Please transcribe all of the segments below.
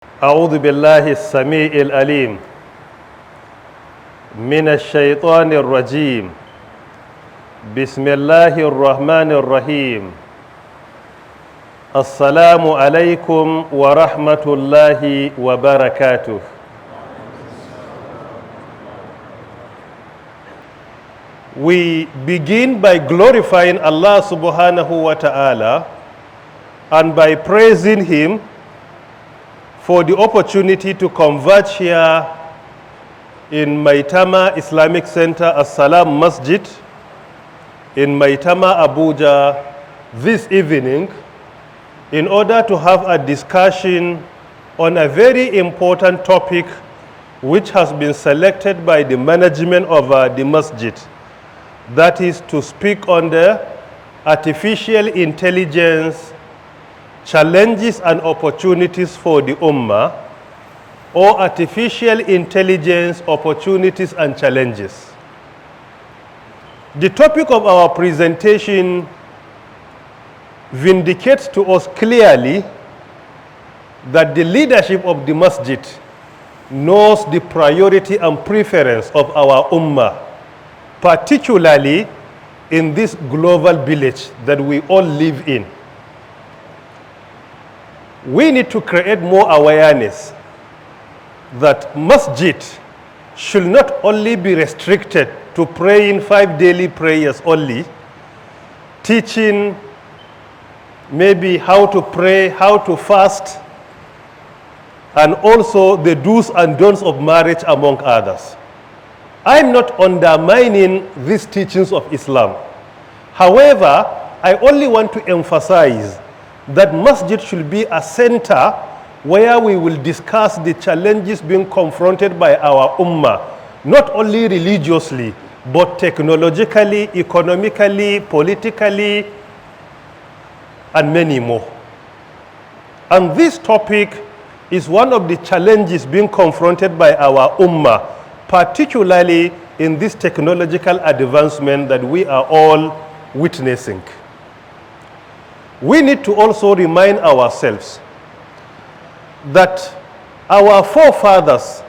أعوذ بالله السميع العليم من الشيطان الرجيم. بسم الله الرحمن الرحيم. السلام عليكم ورحمة الله وبركاته. We begin by glorifying Allah subhanahu wa ta'ala and by praising Him for the opportunity to converge here in Maitama Islamic Center As-Salam Masjid in Maitama, Abuja this evening in order to have a discussion on a very important topic which has been selected by the management of the masjid. That is to speak on the artificial intelligence challenges and opportunities for the Ummah, or artificial intelligence opportunities and challenges. The topic of our presentation vindicates to us clearly that the leadership of the masjid knows the priority and preference of our Ummah, particularly in this global village that we all live in. We need to create more awareness that masjid should not only be restricted to praying 5 daily prayers only, teaching maybe how to pray, how to fast, and also the do's and don'ts of marriage among others. I'm not undermining these teachings of Islam. However, I only want to emphasize that masjid should be a center where we will discuss the challenges being confronted by our ummah, not only religiously, but technologically, economically, politically, and many more. And this topic is one of the challenges being confronted by our ummah, particularly in this technological advancement that we are all witnessing. We need to also remind ourselves that our forefathers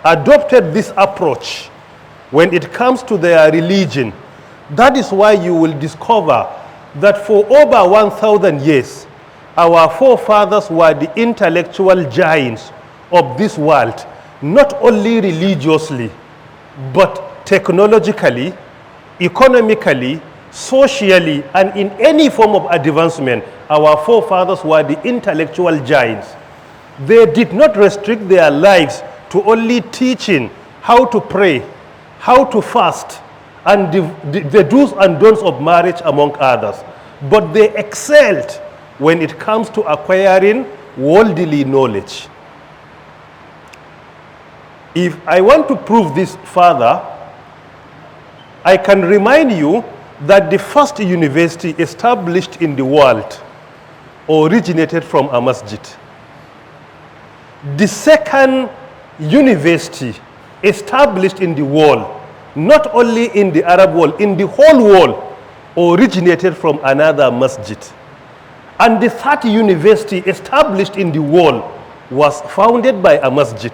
adopted this approach when it comes to their religion. That is why you will discover that for over 1,000 years, our forefathers were the intellectual giants of this world, not only religiously, but technologically, economically, socially, and in any form of advancement. Our forefathers were the intellectual giants. They did not restrict their lives to only teaching how to pray, how to fast, and the do's and don'ts of marriage among others. But they excelled when it comes to acquiring worldly knowledge. If I want to prove this further, I can remind you that the first university established in the world originated from a masjid. The second university established in the world, not only in the Arab world, in the whole world, originated from another masjid. And the third university established in the world was founded by a masjid.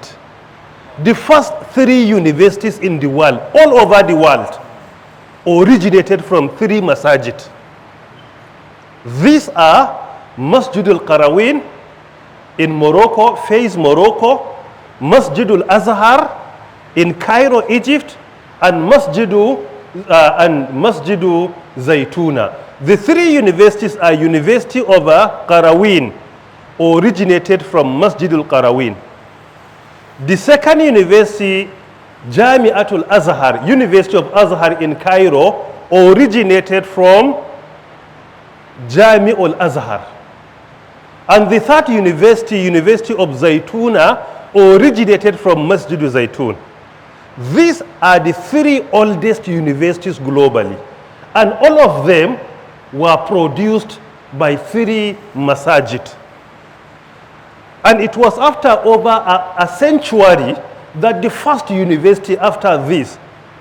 The first 3 universities in the world, all over the world, originated from 3 masajid. These are Masjid al-Qarawin in Morocco, Fez, Morocco, Masjid al-Azhar in Cairo, Egypt, and Masjidu Zaytuna. The 3 universities are University of Qarawin, originated from Masjid al-Qarawin. The second university, Jami'atul Azhar, University of Azhar in Cairo, originated from Jami'ul Azhar. And the third university, University of Zaytuna, originated from Masjid Zaytun. These are the 3 oldest universities globally. And all of them were produced by 3 masajid. And it was after over a century that the first university after this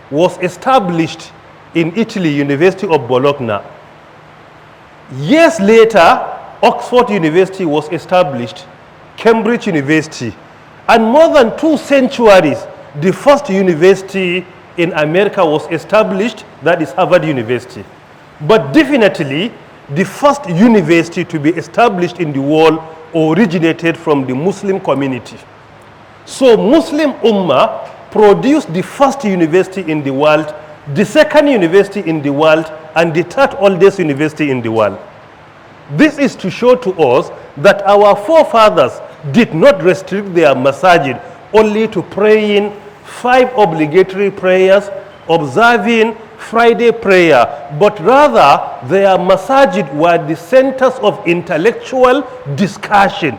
was established in Italy, University of Bologna. Years later, Oxford University was established Cambridge University, and more than 2 centuries, the first university in America was established, that is Harvard University. But definitely, the first university to be established in the world originated from the Muslim community. So Muslim Ummah produced the first university in the world, the second university in the world, and the third oldest university in the world. This is to show to us that our forefathers did not restrict their masajid only to praying 5 obligatory prayers, observing Friday prayer, but rather their masajid were the centers of intellectual discussion.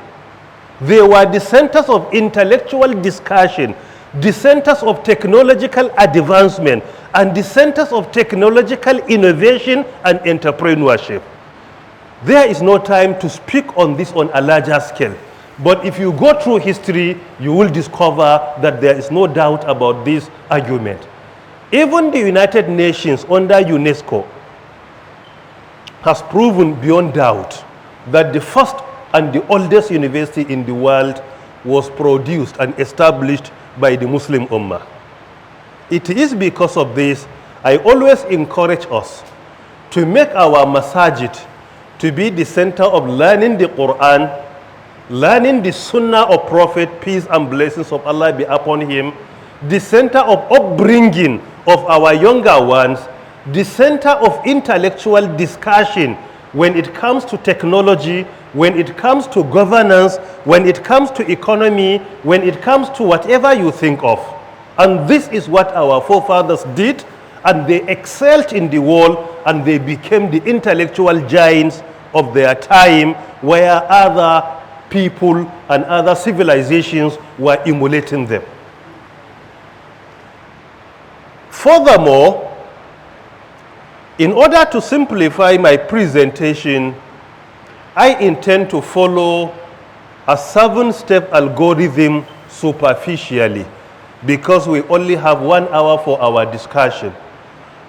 They were the centers of intellectual discussion, the centers of technological advancement, and the centers of technological innovation and entrepreneurship. There is no time to speak on this on a larger scale. But if you go through history, you will discover that there is no doubt about this argument. Even the United Nations under UNESCO has proven beyond doubt that the first and the oldest university in the world was produced and established by the Muslim Ummah. It is because of this, I always encourage us to make our masajid to be the center of learning the Quran, learning the Sunnah of Prophet, peace and blessings of Allah be upon him, the center of upbringing of our younger ones, the center of intellectual discussion when it comes to technology, when it comes to governance, when it comes to economy, when it comes to whatever you think of. And this is what our forefathers did, and they excelled in the world, and they became the intellectual giants of their time, where other people and other civilizations were emulating them. Furthermore, in order to simplify my presentation, I intend to follow a 7-step algorithm superficially, because we only have 1 hour for our discussion.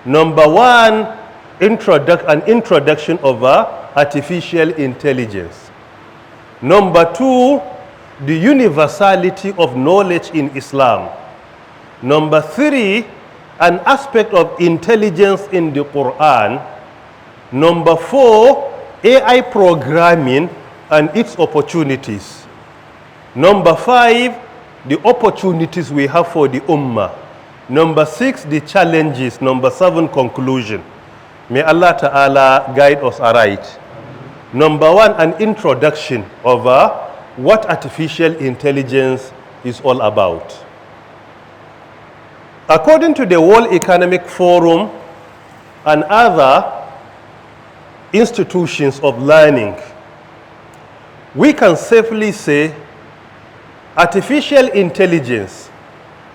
Number 1, an introduction of artificial intelligence. Number 2, the universality of knowledge in Islam. Number 3, an aspect of intelligence in the Quran. Number 4, AI programming and its opportunities. Number 5, the opportunities we have for the Ummah. Number 6, the challenges. Number 7, conclusion. May Allah Ta'ala guide us aright. Number 1, an introduction of what artificial intelligence is all about. According to the World Economic Forum and other institutions of learning, we can safely say artificial intelligence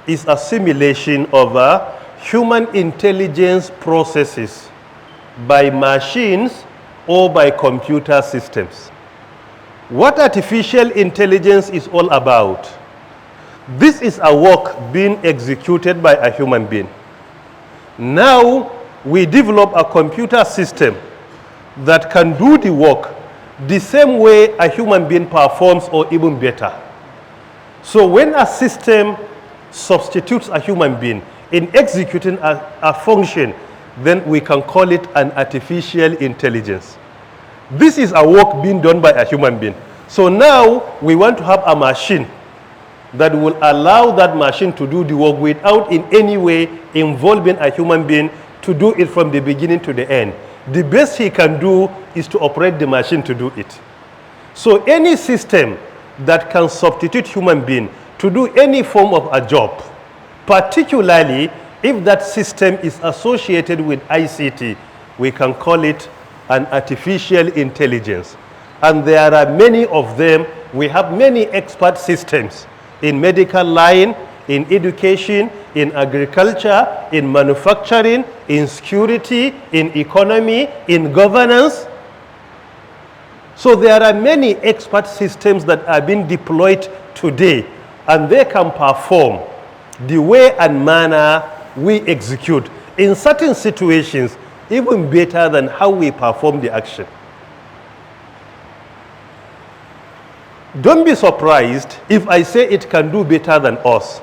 is a simulation of human intelligence processes by machines or by computer systems. What artificial intelligence is all about? This is a work being executed by a human being. Now we develop a computer system that can do the work the same way a human being performs or even better. So when a system substitutes a human being in executing a function, then we can call it an artificial intelligence. This is a work being done by a human being. So now we want to have a machine that will allow that machine to do the work without in any way involving a human being to do it from the beginning to the end. The best he can do is to operate the machine to do it. So any system that can substitute human being to do any form of a job, particularly if that system is associated with ICT, we can call it an artificial intelligence. And there are many of them. We have many expert systems in medical line, in education, in agriculture, in manufacturing, in security, in economy, in governance. So there are many expert systems that are being deployed today, and they can perform the way and manner we execute in certain situations even better than how we perform the action. Don't be surprised if I say it can do better than us.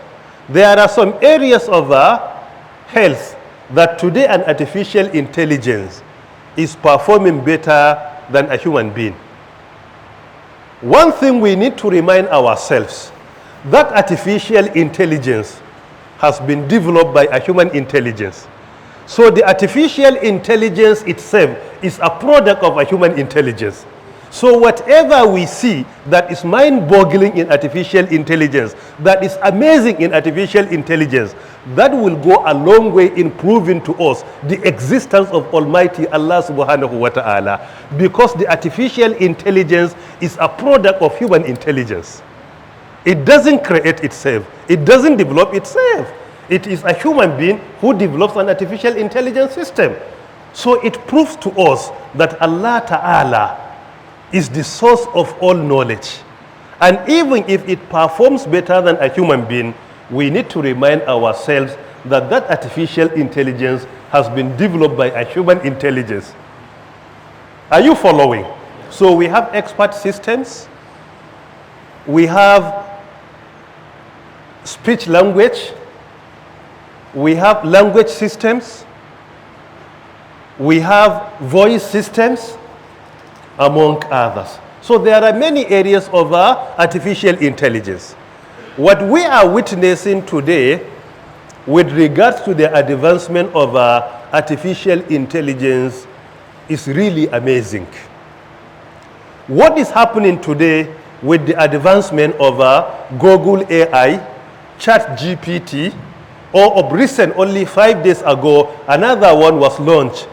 There are some areas of health that today an artificial intelligence is performing better than a human being. One thing we need to remind ourselves, that artificial intelligence has been developed by a human intelligence. So the artificial intelligence itself is a product of a human intelligence. So whatever we see that is mind-boggling in artificial intelligence, that is amazing in artificial intelligence, that will go a long way in proving to us the existence of Almighty Allah subhanahu wa ta'ala, because the artificial intelligence is a product of human intelligence. It doesn't create itself. It doesn't develop itself. It is a human being who develops an artificial intelligence system. So it proves to us that Allah Ta'ala is the source of all knowledge. And even if it performs better than a human being, we need to remind ourselves that that artificial intelligence has been developed by a human intelligence. Are you following? So we have expert systems, we have speech language, we have language systems, we have voice systems, among others. So there are many areas of artificial intelligence. What we are witnessing today with regards to the advancement of artificial intelligence is really amazing. What is happening today with the advancement of Google AI, ChatGPT, or of recent, only 5 days ago, another one was launched,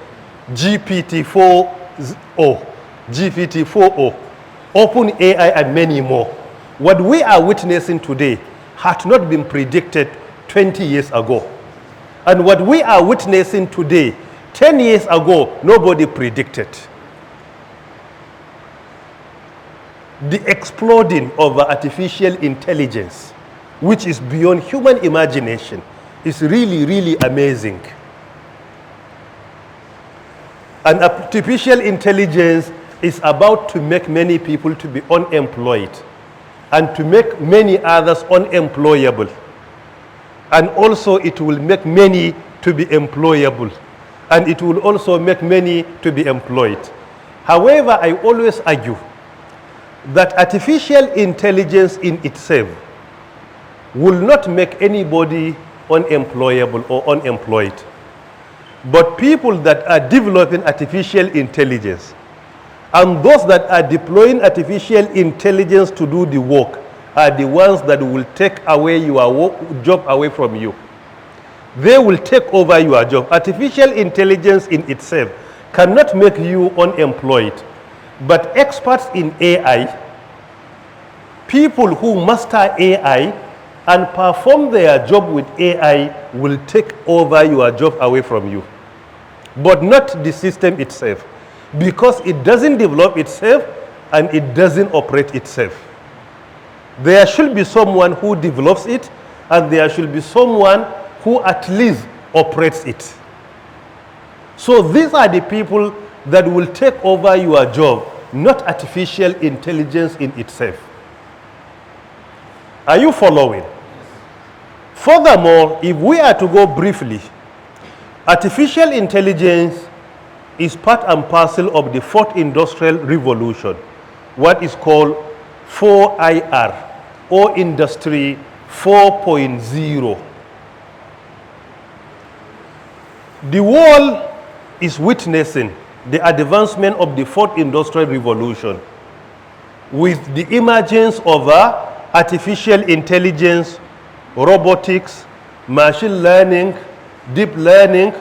GPT-4o, OpenAI, and many more. What we are witnessing today had not been predicted 20 years ago. And what we are witnessing today, 10 years ago, nobody predicted. The exploding of artificial intelligence, which is beyond human imagination, is really, really amazing. And artificial intelligence is about to make many people to be unemployed and to make many others unemployable. And also it will make many to be employable. And it will also make many to be employed. However, I always argue that artificial intelligence in itself will not make anybody unemployable or unemployed. But people that are developing artificial intelligence and those that are deploying artificial intelligence to do the work are the ones that will take away your job away from you. They will take over your job. Artificial intelligence in itself cannot make you unemployed. But experts in AI, people who master AI and perform their job with AI, will take over your job away from you. But not the system itself, because it doesn't develop itself and it doesn't operate itself. There should be someone who develops it, and there should be someone who at least operates it. So these are the people that will take over your job, not artificial intelligence in itself. Are you following? Furthermore, if we are to go briefly, artificial intelligence is part and parcel of the fourth industrial revolution, what is called 4IR, or Industry 4.0. The world is witnessing the advancement of the fourth industrial revolution with the emergence of artificial intelligence, robotics, machine learning, deep learning,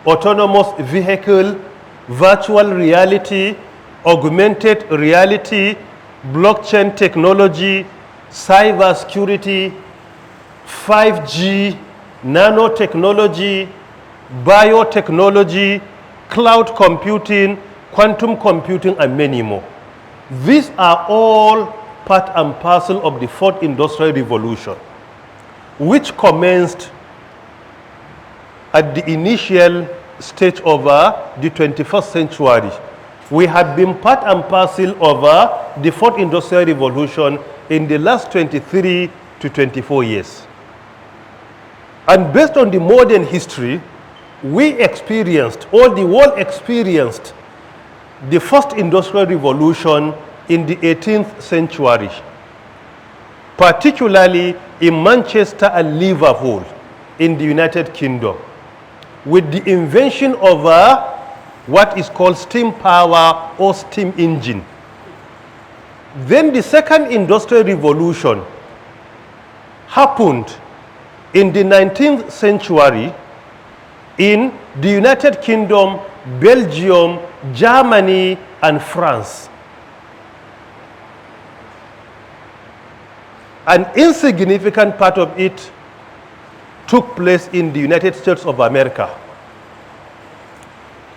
autonomous vehicle, virtual reality, augmented reality, blockchain technology, cybersecurity, 5G, nanotechnology, biotechnology, cloud computing, quantum computing, and many more. These are all part and parcel of the fourth industrial revolution, which commenced at the initial stage of the 21st century We have been part and parcel of the fourth industrial revolution in the last 23 to 24 years. And based on the modern history, we experienced, or the world experienced, the first industrial revolution in the 18th century, particularly in Manchester and Liverpool in the United Kingdom, with the invention of what is called steam power or steam engine. Then the second industrial revolution happened in the 19th century in the United Kingdom, Belgium, Germany, and France. An insignificant part of it took place in the United States of America.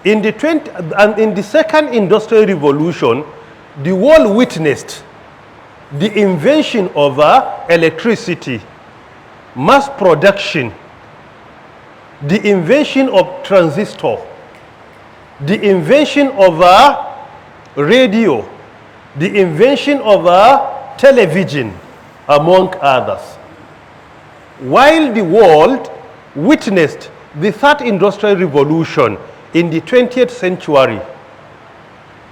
In the second industrial revolution, the world witnessed the invention of electricity, mass production, the invention of transistor, the invention of radio, the invention of television, among others. While the world witnessed the third industrial revolution in the 20th century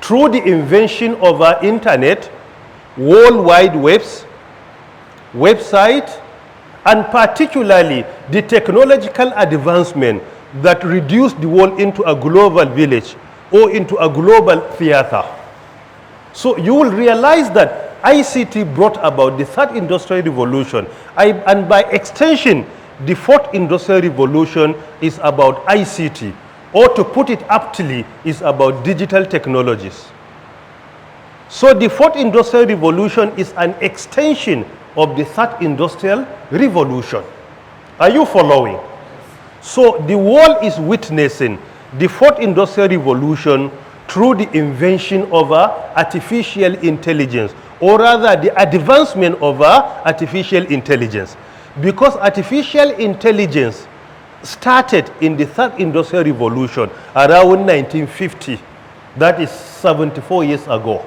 through the invention of internet, World Wide Webs, website, and particularly the technological advancement that reduced the world into a global village or into a global theater. So you will realize that ICT brought about the third industrial revolution, and by extension, the fourth industrial revolution is about ICT, or to put it aptly, is about digital technologies. So the fourth industrial revolution is an extension of the third industrial revolution. Are you following? So the world is witnessing the fourth industrial revolution through the invention of artificial intelligence, or rather the advancement of artificial intelligence. Because artificial intelligence started in the third industrial revolution around 1950. That is 74 years ago.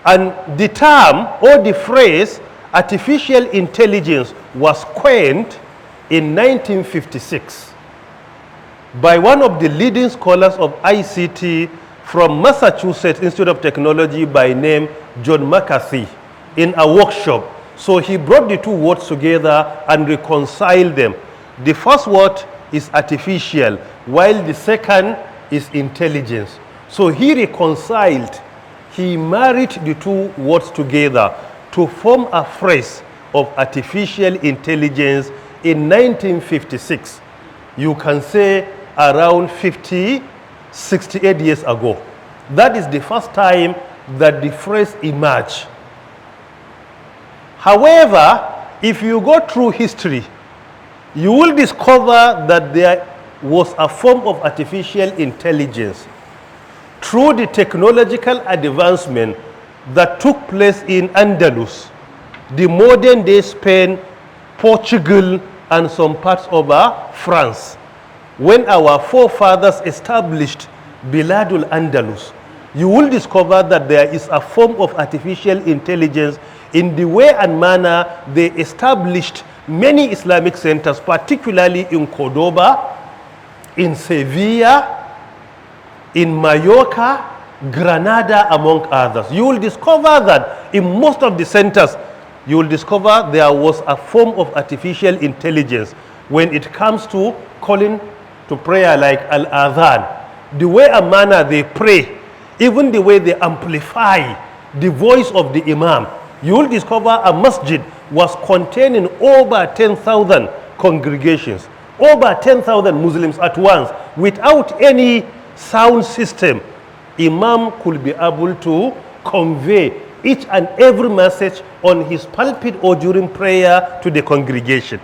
And the term or the phrase artificial intelligence was coined in 1956 by one of the leading scholars of ICT from Massachusetts Institute of Technology by name John McCarthy in a workshop. So he brought the two words together and reconciled them. The first word is artificial, while the second is intelligence. So he reconciled, he married the two words together to form a phrase of artificial intelligence in 1956. You can say around 68 years ago. That is the first time that the phrase emerged. However, if you go through history, you will discover that there was a form of artificial intelligence through the technological advancement that took place in Andalus, the modern day Spain, Portugal, and some parts of France. When our forefathers established Biladul Andalus, you will discover that there is a form of artificial intelligence in the way and manner they established many Islamic centers, particularly in Cordoba, in Sevilla, in Mallorca, Granada, among others. You will discover that in most of the centers, you will discover there was a form of artificial intelligence when it comes to calling to prayer, like Al-Adhan. The way and manner they pray, even the way they amplify the voice of the Imam. You will discover a masjid was containing over 10,000 congregations, over 10,000 Muslims at once, without any sound system. Imam could be able to convey each and every message on his pulpit or during prayer to the congregation.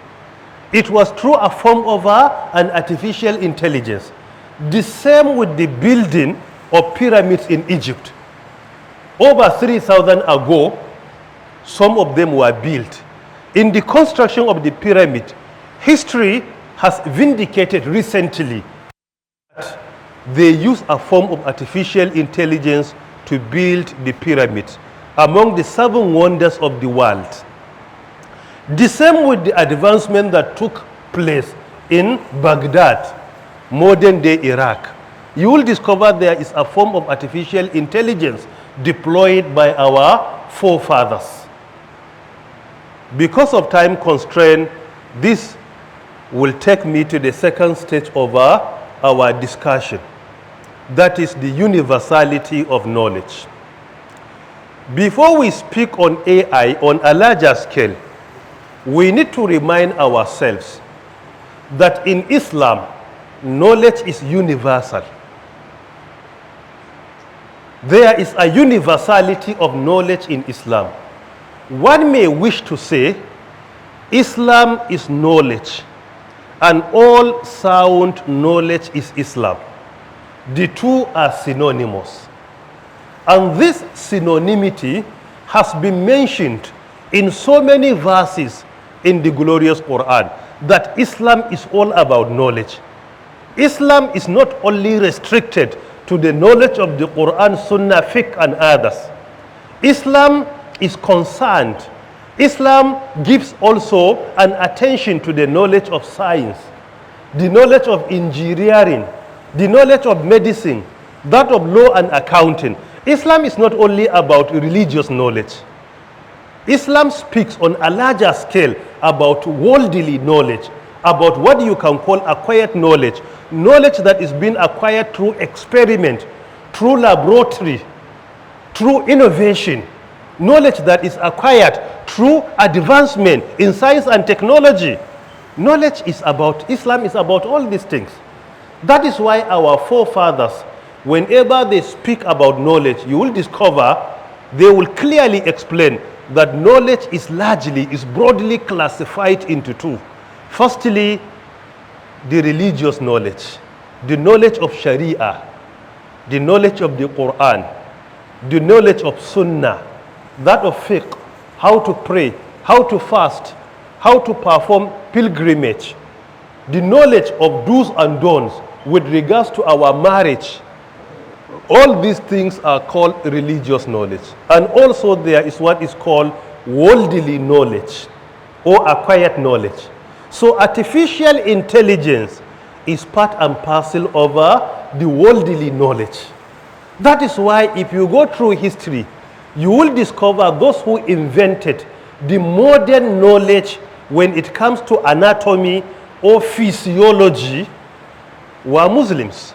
It was through a form of an artificial intelligence. The same with the building of pyramids in Egypt. Over 3,000 ago, some of them were built. In the construction of the pyramid, history has vindicated recently that they use a form of artificial intelligence to build the pyramids, among the 7 wonders of the world. The same with the advancement that took place in Baghdad, modern day Iraq. You will discover there is a form of artificial intelligence deployed by our forefathers. Because of time constraint, this will take me to the second stage of our discussion. That is the universality of knowledge. Before we speak on AI on a larger scale, we need to remind ourselves that in Islam, knowledge is universal. There is a universality of knowledge in Islam. One may wish to say, Islam is knowledge, and all sound knowledge is Islam. The two are synonymous. And this synonymity has been mentioned in so many verses in the glorious Quran, that Islam is all about knowledge. Islam is not only restricted to the knowledge of the Quran, Sunnah, Fiqh and others. Islam is concerned. Islam gives also an attention to the knowledge of science, the knowledge of engineering, the knowledge of medicine, that of law and accounting. Islam is not only about religious knowledge. Islam speaks on a larger scale about worldly knowledge, about what you can call acquired knowledge, knowledge that is being acquired through experiment, through laboratory, through innovation, knowledge that is acquired through advancement in science and technology. Knowledge is about, Islam is about all these things. That is why our forefathers, whenever they speak about knowledge, you will discover they will clearly explain that knowledge is broadly classified into 2. Firstly, the religious knowledge, the knowledge of Sharia, the knowledge of the Quran, the knowledge of Sunnah, that of fiqh, how to pray, how to fast, how to perform pilgrimage, the knowledge of do's and don'ts with regards to our marriage. All these things are called religious knowledge. And also there is what is called worldly knowledge or acquired knowledge. So artificial intelligence is part and parcel of the worldly knowledge. That is why if you go through history, you will discover those who invented the modern knowledge when it comes to anatomy or physiology were Muslims.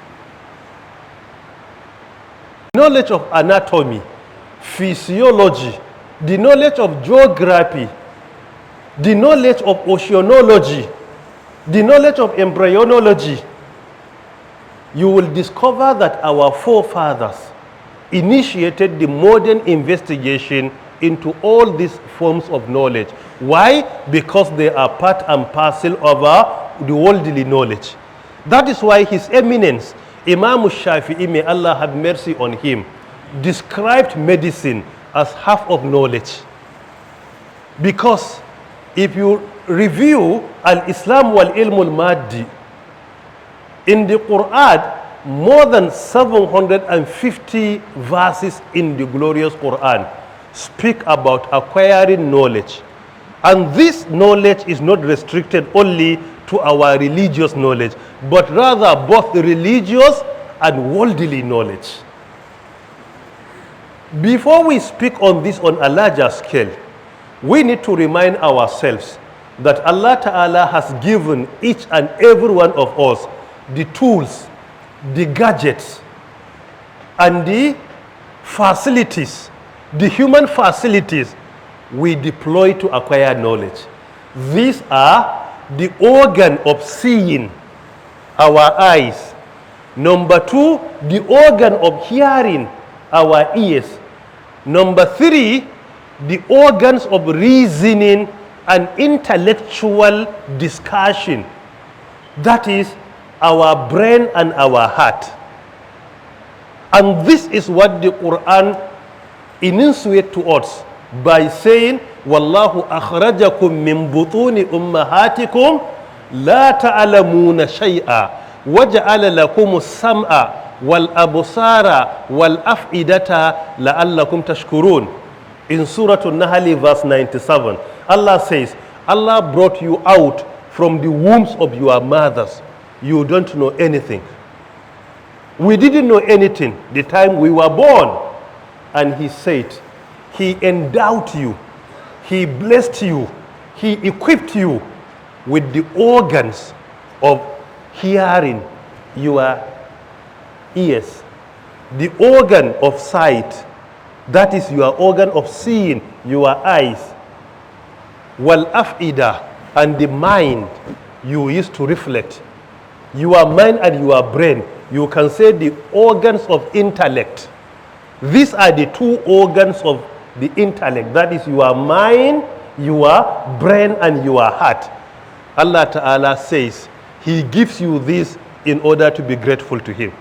Knowledge of anatomy, physiology, the knowledge of geography, the knowledge of oceanology, the knowledge of embryology, you will discover that our forefathers initiated the modern investigation into all these forms of knowledge. Why? Because they are part and parcel of the worldly knowledge. That is why His Eminence, Imam Shafi'i, may Allah have mercy on him, described medicine as half of knowledge. Because if you review Al-Islam wal-Ilm al-Maddi, in the Quran, more than 750 verses in the glorious Quran speak about acquiring knowledge. And this knowledge is not restricted only to our religious knowledge, but rather both religious and worldly knowledge. Before we speak on this on a larger scale, we need to remind ourselves that Allah Ta'ala has given each and every one of us the tools, the gadgets, and the facilities, the human facilities we deploy to acquire knowledge. These are the organ of seeing, our eyes. Number 2, the organ of hearing, our ears. Number 3, the organs of reasoning and intellectual discussion. That is our brain and our heart. And this is what the Quran enunciates to us by saying, Wallahu akhrajakum min butuni ummahatikum la ta'lamuna shay'a wa ja'ala lakum as-sam'a وَالْأَبْصَارَ وَالْأَفْئِدَةَ لَعَلَّكُمْ تَشْكُرُونَ. In Surah An-Nahl verse 97, Allah says, Allah brought you out from the wombs of your mothers. You don't know anything. We didn't know anything the time we were born. And He said, He endowed you, He blessed you, He equipped you with the organs of hearing, your ears, the organ of sight, that is your organ of seeing, your eyes, wal afida, and the mind you used to reflect, your mind and your brain, you can say the organs of intellect. These are the two organs of the intellect, that is your mind, your brain and your heart. Allah Ta'ala says He gives you this in order to be grateful to Him.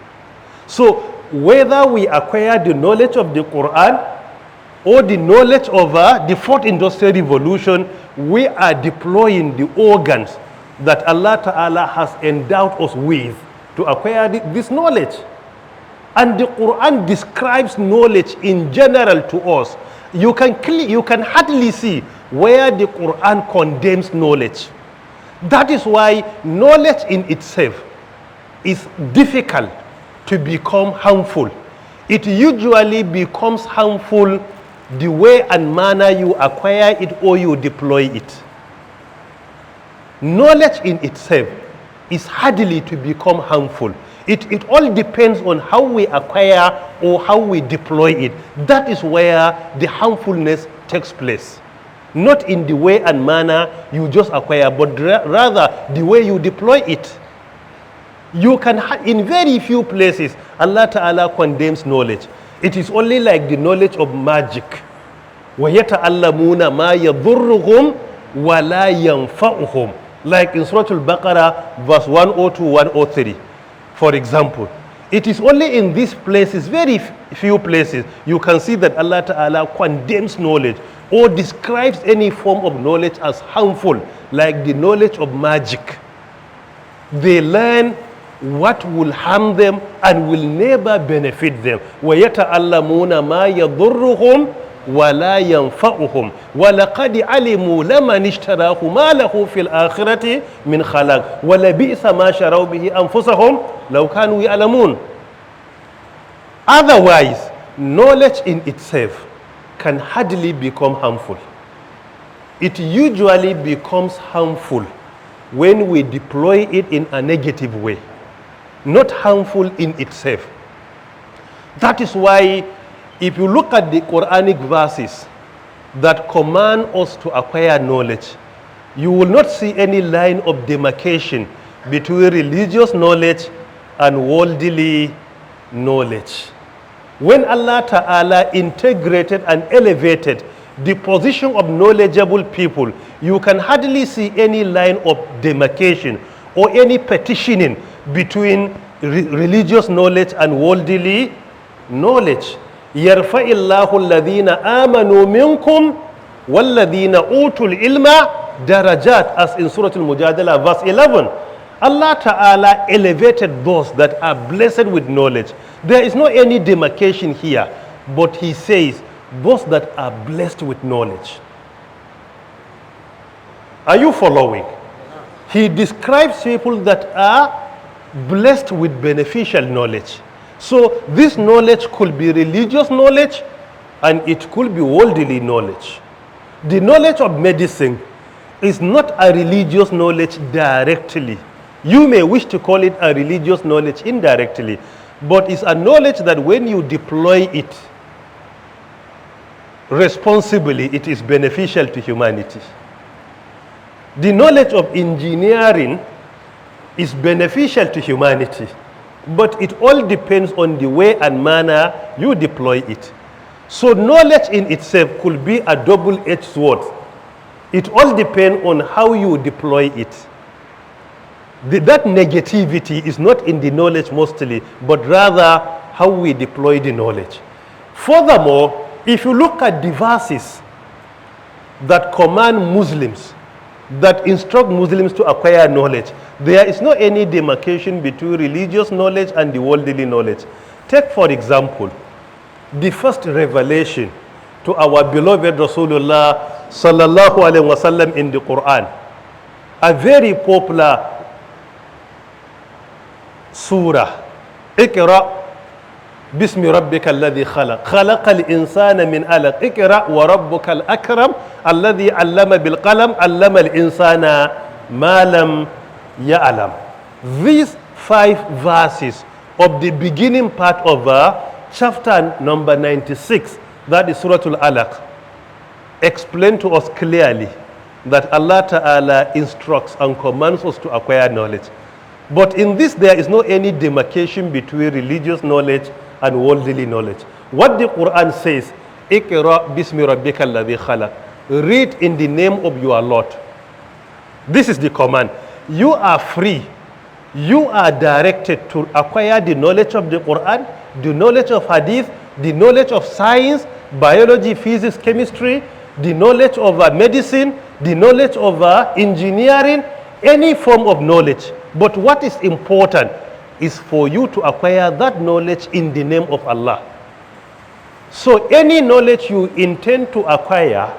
So whether we acquire the knowledge of the Quran or the knowledge of the fourth industrial revolution, we are deploying the organs that Allah Ta'ala has endowed us with to acquire this knowledge. And the Quran describes knowledge in general to us. You can hardly see where the Quran condemns knowledge. That is why knowledge in itself is difficult to become harmful. It usually becomes harmful the way and manner you acquire it or you deploy it. Knowledge in itself is hardly to become harmful. It all depends on how we acquire or how we deploy it. That is where the harmfulness takes place. Not in the way and manner you just acquire, but rather the way you deploy it. You can, in very few places, Allah Ta'ala condemns knowledge. It is only like the knowledge of magic. وَيَتَعَلَّمُونَ مَا يَضُرُّهُمْ وَلَا يَنْفَعُهُمْ. Like in Surah Al-Baqarah, verse 102, 103. For example, it is only in these places, very few places, you can see that Allah Ta'ala condemns knowledge or describes any form of knowledge as harmful, like the knowledge of magic. They learn what will harm them and will never benefit them. وَيَتَعَلَّمُونَ مَا يَضُرُّهُمْ وَلَا يَنْفَعُهُمْ وَلَقَدْ عَلِمُوا لَمَنِ اشْتَرَاهُ مَا لَهُ فِي الْآخِرَةِ مِنْ خَلَقٍ وَلَبِئْسَ مَا شَرَوْا بِهِ أَنفُسَهُمْ لَوْ كَانُوا يَعْلَمُونَ. Otherwise, knowledge in itself can hardly become harmful. It usually becomes harmful when we deploy it in a negative way, not harmful in itself. That is why if you look at the Quranic verses that command us to acquire knowledge, you will not see any line of demarcation between religious knowledge and worldly knowledge. When Allah Ta'ala integrated and elevated the position of knowledgeable people, you can hardly see any line of demarcation or any petitioning between religious knowledge and worldly knowledge. يَرْفَعِ اللَّهُ الَّذِينَ آمَنُوا مِنْكُمْ وَالَّذِينَ أُوتُوا الْعِلْمَ دَرَجَاتٍ, as in Surah Al-Mujadala verse 11. Allah Ta'ala elevated those that are blessed with knowledge. There is no any demarcation here, but He says those that are blessed with knowledge. Are you following? He describes people that are blessed with beneficial knowledge. So this knowledge could be religious knowledge and it could be worldly knowledge. The knowledge of medicine is not a religious knowledge directly. You may wish to call it a religious knowledge indirectly, but it's a knowledge that when you deploy it responsibly, it is beneficial to humanity. The knowledge of engineering is beneficial to humanity, but it all depends on the way and manner you deploy it. So knowledge in itself could be a double-edged sword. It all depends on how you deploy it. That negativity is not in the knowledge mostly, but rather how we deploy the knowledge. Furthermore, if you look at the verses that command Muslims that instruct Muslims to acquire knowledge. There is no any demarcation between religious knowledge and the worldly knowledge. Take for example, the first revelation to our beloved Rasulullah sallallahu alaihi wasallam in the Quran, a very popular surah, Iqra بسم ربك الذي خلق خلق الإنسان من علق اقرأ وربك الأكرم الذي علم بالقلم علم الإنسان ما لم يعلم. These 5 verses of the beginning part of chapter number 96, that is Surah Al-Alaq, explain to us clearly that Allah Ta'ala instructs and commands us to acquire knowledge. But in this there is no any demarcation between religious knowledge and worldly knowledge. What the Quran says, Iqra bismi rabbika alladhi khalaq. Read in the name of your Lord. This is the command. You are free. You are directed to acquire the knowledge of the Quran, the knowledge of Hadith, the knowledge of science, biology, physics, chemistry, the knowledge of medicine, the knowledge of engineering, any form of knowledge. But what is important is for you to acquire that knowledge in the name of Allah. So any knowledge you intend to acquire,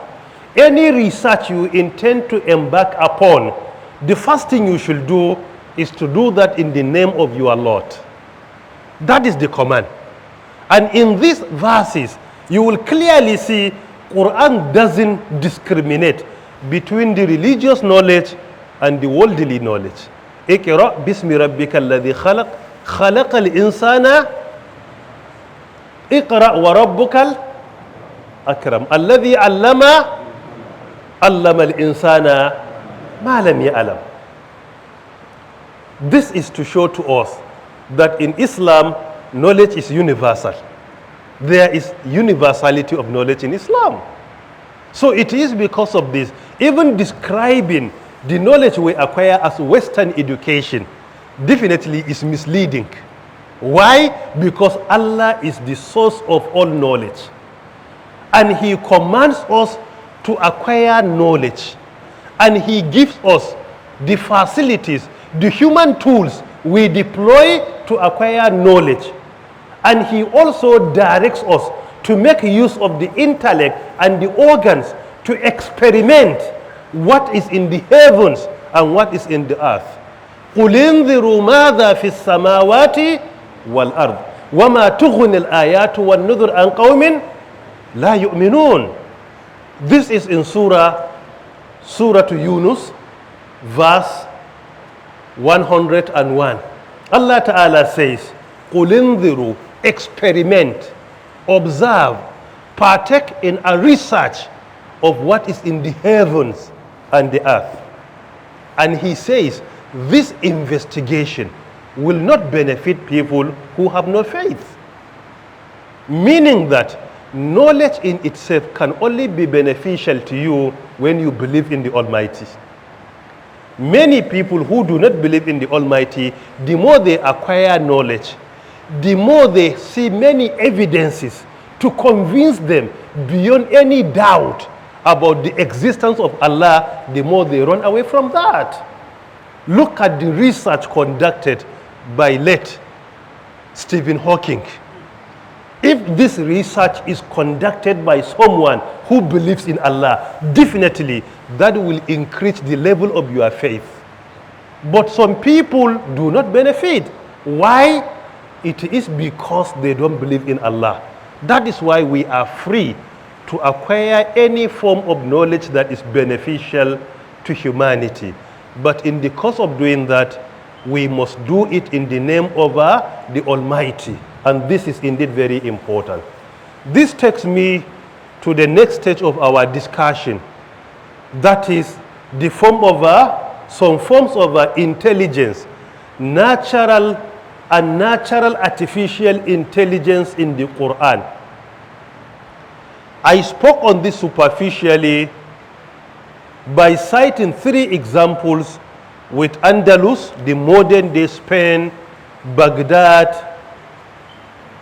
any research you intend to embark upon, the first thing you should do is to do that in the name of your Lord. That is the command. And in these verses, you will clearly see Quran doesn't discriminate between the religious knowledge and the worldly knowledge. اقرأ باسم ربك الذي خلق خلق الإنسان اقرأ وربك الأكرم الذي علم الإنسان ما لم يعلم. This is to show to us that in Islam, knowledge is universal. There is universality of knowledge in Islam. So it is because of this, even describing the knowledge we acquire as Western education definitely is misleading. Why? Because Allah is the source of all knowledge. And He commands us to acquire knowledge. And He gives us the facilities, the human tools we deploy to acquire knowledge. And He also directs us to make use of the intellect and the organs to experiment what is in the heavens and what is in the earth. قُلْ انظِرُوا مَاذَا فِي السَّمَاوَاتِ وَالْأَرْضِ وَمَا تُغْنِ الْآيَاتُ وَالنُّذُرُ عَنْ قَوْمٍ لَا يُؤْمِنُونَ. This is in Surah Yunus, verse 101. Allah Ta'ala says, قُلْ انظِرُوا, experiment, observe, partake in a research of what is in the heavens and the earth. And He says this investigation will not benefit people who have no faith. Meaning that knowledge in itself can only be beneficial to you when you believe in the Almighty. Many people who do not believe in the Almighty, the more they acquire knowledge, the more they see many evidences to convince them beyond any doubt about the existence of Allah, the more they run away from that. Look at the research conducted by late Stephen Hawking. If this research is conducted by someone who believes in Allah, definitely that will increase the level of your faith. But some people do not benefit. Why? It is because they don't believe in Allah. That is why we are free to acquire any form of knowledge that is beneficial to humanity. But in the course of doing that, we must do it in the name of the Almighty. And this is indeed very important. This takes me to the next stage of our discussion. That is the form of some forms of intelligence, natural and natural artificial intelligence in the Quran. I spoke on this superficially by citing 3 examples with Andalus, the modern day Spain, Baghdad,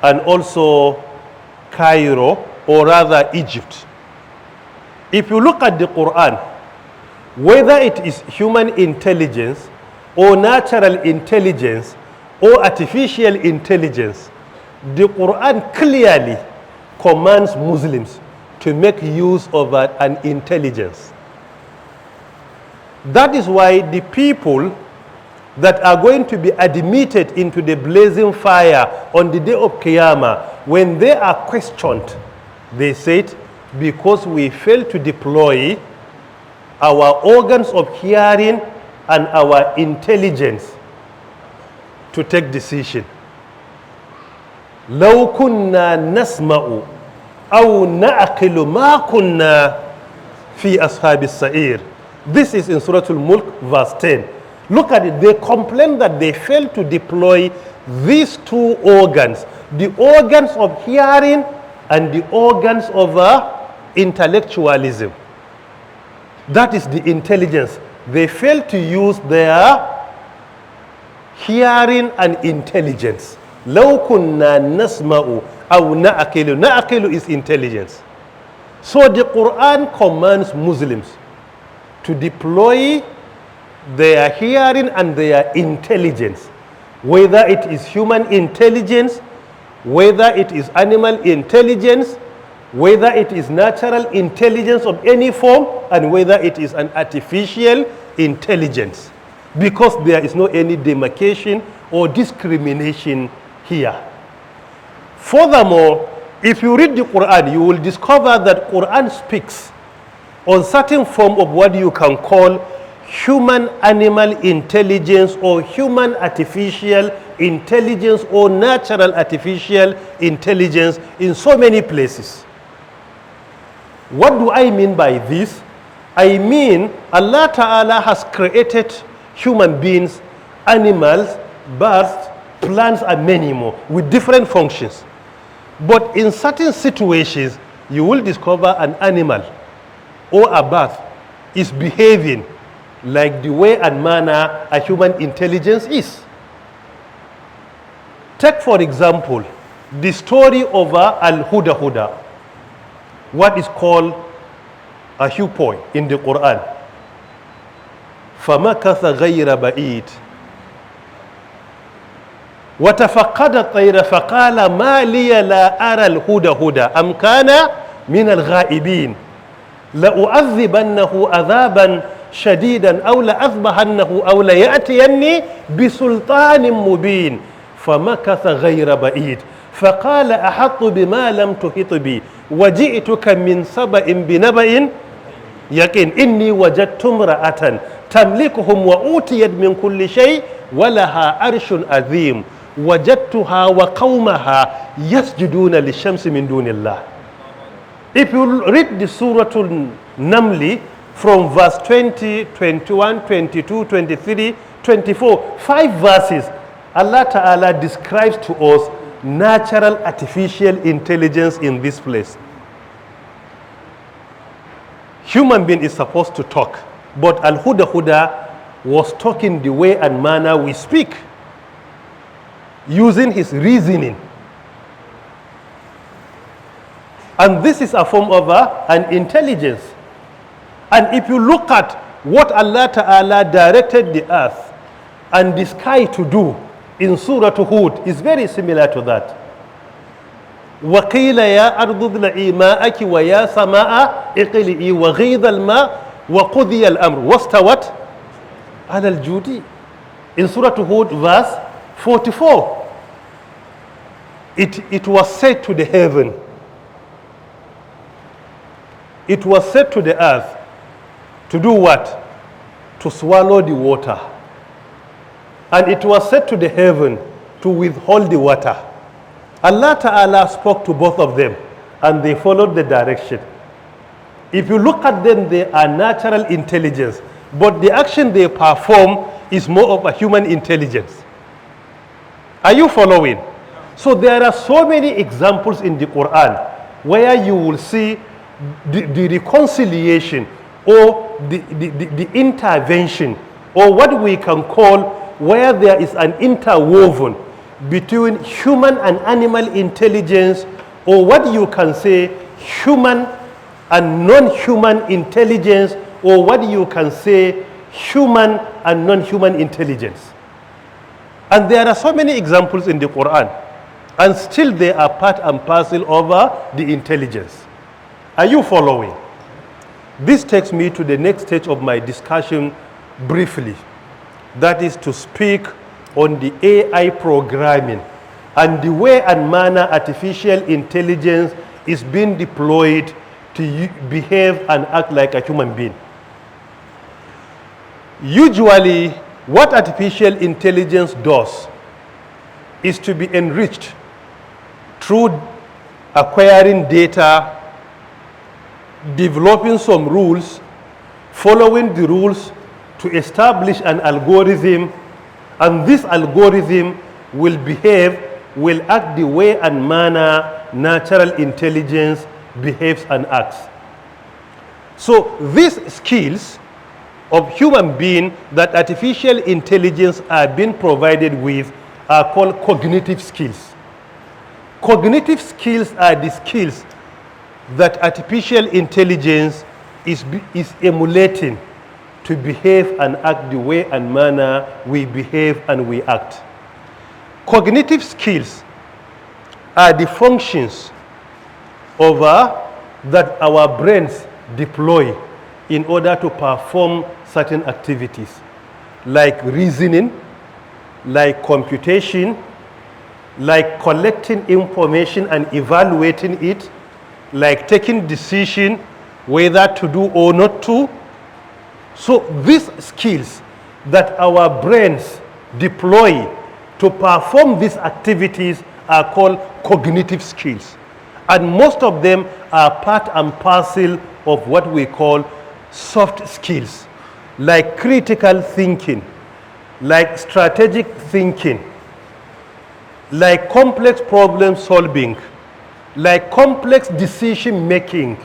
and also Cairo, or rather Egypt. If you look at the Quran, whether it is human intelligence or natural intelligence or artificial intelligence, the Quran clearly commands Muslims to make use of an intelligence. That is why the people that are going to be admitted into the blazing fire on the day of Qiyamah, when they are questioned, they said, because we failed to deploy our organs of hearing and our intelligence to take decision. لو كنا نسمع أو نعقل ما كنا في أصحاب السعير. This is in Surah Al-Mulk verse 10. Look at it. They complain that they failed to deploy these two organs, the organs of hearing and the organs of intellectualism. That is the intelligence. They failed to use their hearing and intelligence. لو كنا نسمع أو نعقل. نعقل is intelligence. So the Quran commands Muslims to deploy their hearing and their intelligence, whether it is human intelligence, whether it is animal intelligence, whether it is natural intelligence of any form, and whether it is an artificial intelligence, because there is no any demarcation or discrimination here. Furthermore, if you read the Quran, you will discover that Quran speaks on certain form of what you can call human animal intelligence or human artificial intelligence or natural artificial intelligence in so many places. What do I mean by this? I mean Allah Ta'ala has created human beings, animals, birds, plants and many more with different functions. But in certain situations, you will discover an animal or a bird is behaving like the way and manner a human intelligence is. Take for example the story of Al-Huda-Huda, what is called a hupoi in the Quran. فَمَكَثَ غَيْرَ بَعِيدٍ وَتَفَقَّدَ الطَّيْرَ فَقَالَ مَا لِيَ لَا أَرَى الْهُدَى أَمْ كَانَ مِنَ الْغَائِبِينَ لَأُعَذِّبَنَّهُ عَذَابًا شديدا أو لأذبحنه أو ليأتيني بسلطان مبين فمكث غير بعيد فقال أحط بما لم تحط بي وجئتك من سبأ بنبأ يقين إني وجدت امرأة تملكهم وأوتيت من كل شيء ولها عرش عظيم وجدتها وقومها يسجدون للشمس من دون الله. If you read the Surah Al-Naml from verse 20, 21, 22, 23, 24, 5 verses, Allah Ta'ala describes to us natural artificial intelligence in this place. Human being is supposed to talk, but Al-Huda-Huda was talking the way and manner we speak, using his reasoning. And this is a form of an intelligence. And if you look at what Allah Ta'ala directed the earth and the sky to do in Surah Hud, is very similar to that. وَقِيلَ يَا أَرْضُ ابْلَعِي مَاءَكِ وَيَا سَمَاءَ اقْلِعِي وَغِيضَ الْمَاءِ وَقُضِيَ الْأَمْرُ وَاسْتَوَتْ عَلَى الْجُودِ. In Surah Hud verse 44, it was said to the heaven, it was said to the earth, to do what? To swallow the water. And it was said to the heaven to withhold the water. Allah Ta'ala spoke to both of them and they followed the direction. If you look at them, they are natural intelligence, but the action they perform is more of a human intelligence. Are you following? So there are so many examples in the Quran where you will see the reconciliation or the intervention, or what we can call where there is an interwoven between human and animal intelligence, or what you can say human and non-human intelligence, or what you can say human and non-human intelligence. And there are so many examples in the Quran, and still they are part and parcel of the intelligence. Are you following? This takes me to the next stage of my discussion briefly. That is to speak on the AI programming and the way and manner artificial intelligence is being deployed to behave and act like a human being. Usually, what artificial intelligence does is to be enriched through acquiring data, developing some rules, following the rules to establish an algorithm, and this algorithm will behave, will act the way and manner natural intelligence behaves and acts. So these skills of human being that artificial intelligence are being provided with are called cognitive skills. Cognitive skills are the skills that artificial intelligence is emulating to behave and act the way and manner we behave and we act. Cognitive skills are the functions that our brains deploy in order to perform certain activities, like reasoning, like computation, like collecting information and evaluating it, like taking decision whether to do or not to. So these skills that our brains deploy to perform these activities are called cognitive skills. And most of them are part and parcel of what we call soft skills, like critical thinking, like strategic thinking, like complex problem solving, like complex decision making,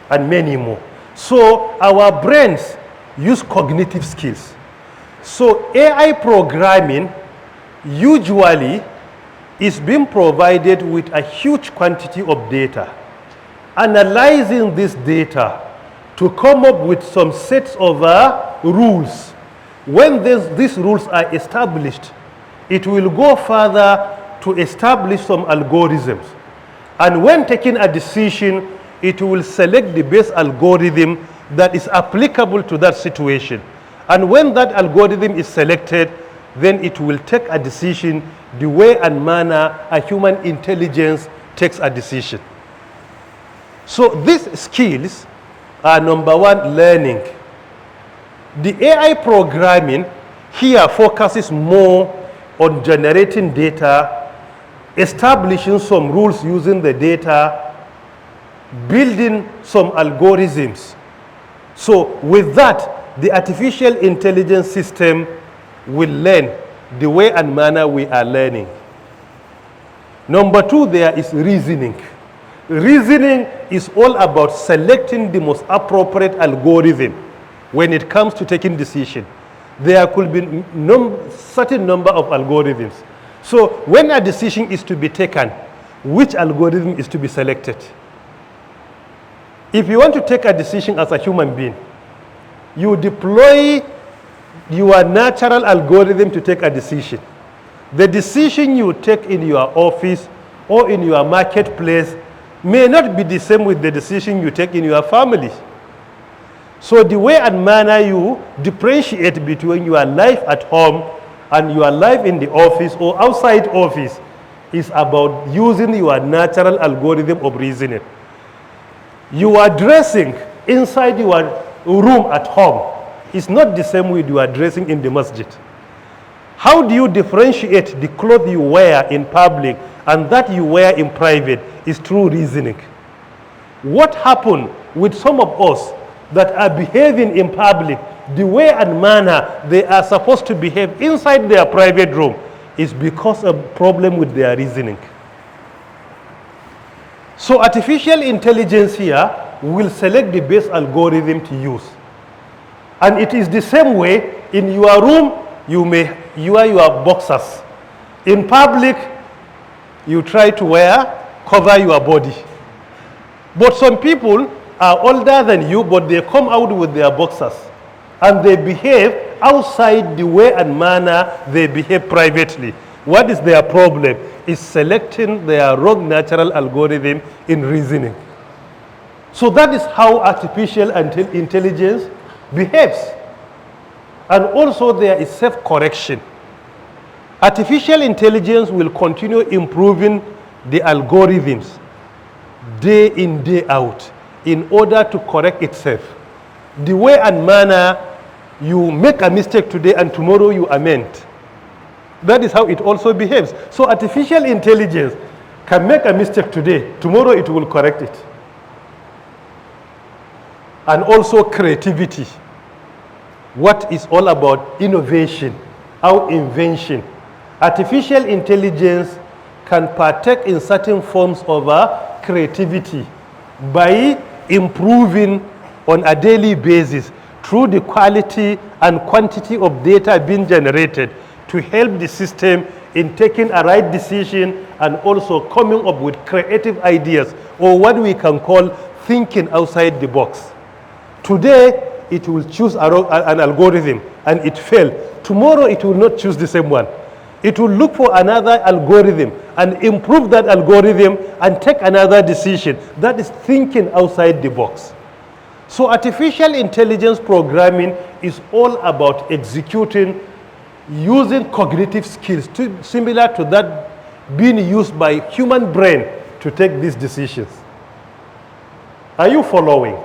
and many more. So our brains use cognitive skills. So AI programming usually is being provided with a huge quantity of data, analyzing this data to come up with some sets of rules. When these rules are established, it will go further to establish some algorithms. And when taking a decision, it will select the best algorithm that is applicable to that situation. And when that algorithm is selected, then it will take a decision the way and manner a human intelligence takes a decision. So these skills are number one, learning. The AI programming here focuses more on generating data, establishing some rules using the data, building some algorithms. So with that, the artificial intelligence system will learn the way and manner we are learning. Number two, there is reasoning. Reasoning is all about selecting the most appropriate algorithm when it comes to taking decision. There could be certain number of algorithms. So when a decision is to be taken, which algorithm is to be selected? If you want to take a decision as a human being, you deploy your natural algorithm to take a decision. The decision you take in your office or in your marketplace may not be the same with the decision you take in your family. So the way and manner you differentiate between your life at home and your life in the office or outside office is about using your natural algorithm of reasoning. You are dressing inside your room at home is not the same way you are dressing in the masjid. How do you differentiate the clothes you wear in public and that you wear in private is through reasoning. What happened with some of us that are behaving in public the way and manner they are supposed to behave inside their private room is because of problem with their reasoning. So artificial intelligence here will select the best algorithm to use. And it is the same way in your room you wear your boxers. In public you try to cover your body. But some people are older than you, but they come out with their boxers and they behave outside the way and manner they behave privately. What is their problem? Is selecting their wrong natural algorithm in reasoning. So that is how artificial intelligence behaves. And also there is self-correction. Artificial intelligence will continue improving the algorithms day in, day out in order to correct itself. The way and manner you make a mistake today and tomorrow you amend. That is how it also behaves. So artificial intelligence can make a mistake today, tomorrow it will correct it. And also creativity. What is all about innovation, our invention. Artificial intelligence can partake in certain forms of creativity by improving on a daily basis through the quality and quantity of data being generated to help the system in taking a right decision and also coming up with creative ideas, or what we can call thinking outside the box. Today, it will choose an algorithm and it failed. Tomorrow, it will not choose the same one. It will look for another algorithm and improve that algorithm and take another decision. That is thinking outside the box. So artificial intelligence programming is all about executing using cognitive skills similar to that being used by human brain to take these decisions. Are you following?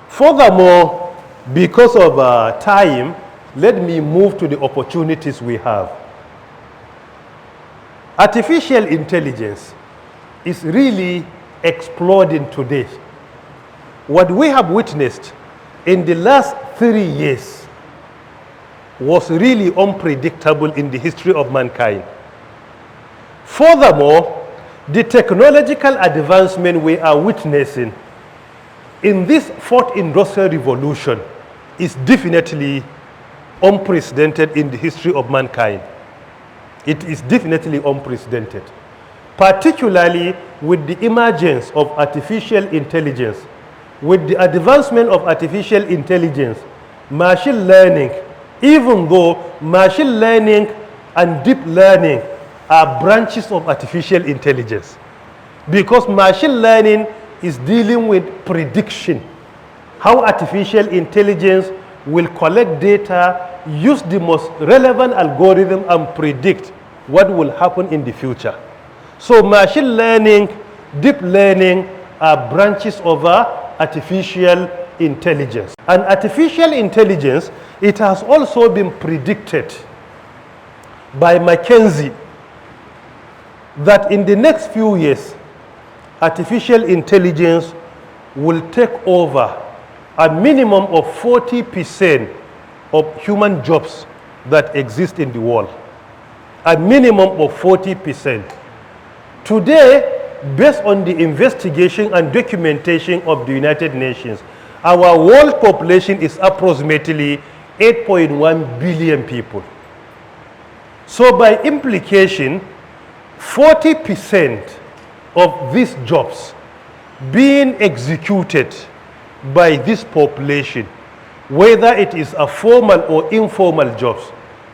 Furthermore, because of time, let me move to the opportunities we have. Artificial intelligence is really exploding today. What we have witnessed in the last 3 years was really unpredictable in the history of mankind. Furthermore, the technological advancement we are witnessing in this fourth industrial revolution is definitely unprecedented in the history of mankind. It is definitely unprecedented, particularly with the emergence of artificial intelligence. With the advancement of artificial intelligence, machine learning, even though machine learning and deep learning are branches of artificial intelligence, because machine learning is dealing with prediction, how artificial intelligence will collect data, use the most relevant algorithm and predict what will happen in the future. So machine learning, deep learning are branches of artificial intelligence. And artificial intelligence, it has also been predicted by McKinsey that in the next few years, artificial intelligence will take over a minimum of 40% of human jobs that exist in the world. A minimum of 40%. Today, based on the investigation and documentation of the United Nations, our world population is approximately 8.1 billion people. So by implication, 40% of these jobs being executed by this population, whether it is a formal or informal jobs,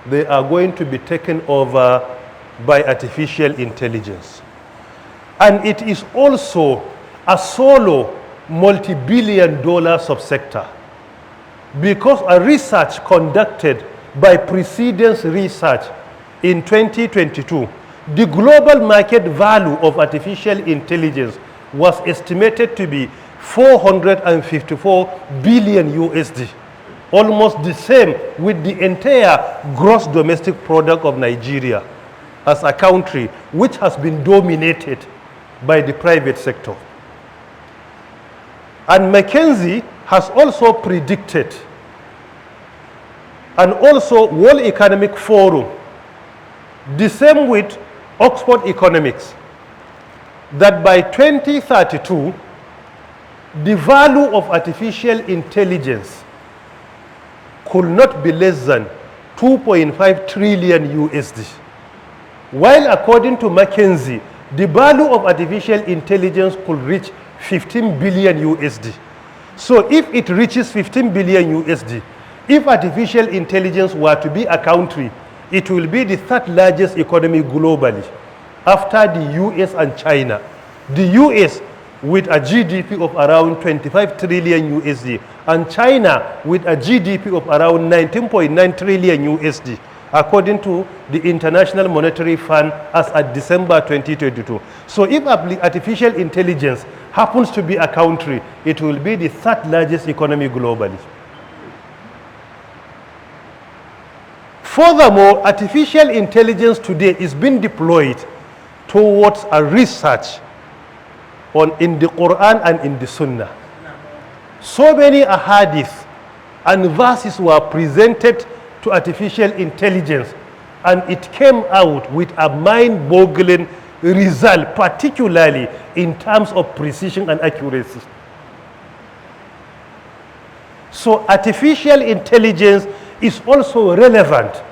they are going to be taken over by artificial intelligence. And it is also a solo multi-billion-dollar subsector, because a research conducted by Precedence Research in 2022, the global market value of artificial intelligence was estimated to be 454 billion USD, almost the same with the entire gross domestic product of Nigeria as a country which has been dominated by the private sector. And McKinsey has also predicted, and also World Economic Forum, the same with Oxford Economics, that by 2032, the value of artificial intelligence could not be less than 2.5 trillion USD. While according to McKinsey, the value of artificial intelligence could reach 15 billion USD. So if it reaches 15 billion USD, if artificial intelligence were to be a country, it will be the third largest economy globally after the US and China. The US with a GDP of around 25 trillion USD and China with a GDP of around 19.9 trillion USD, according to the International Monetary Fund as at December 2022. So if artificial intelligence happens to be a country, it will be the third largest economy globally. Furthermore, artificial intelligence today is being deployed towards a research in the Quran and in the Sunnah. So many ahadith and verses were presented to artificial intelligence, and it came out with a mind-boggling result, particularly in terms of precision and accuracy. So artificial intelligence is also relevant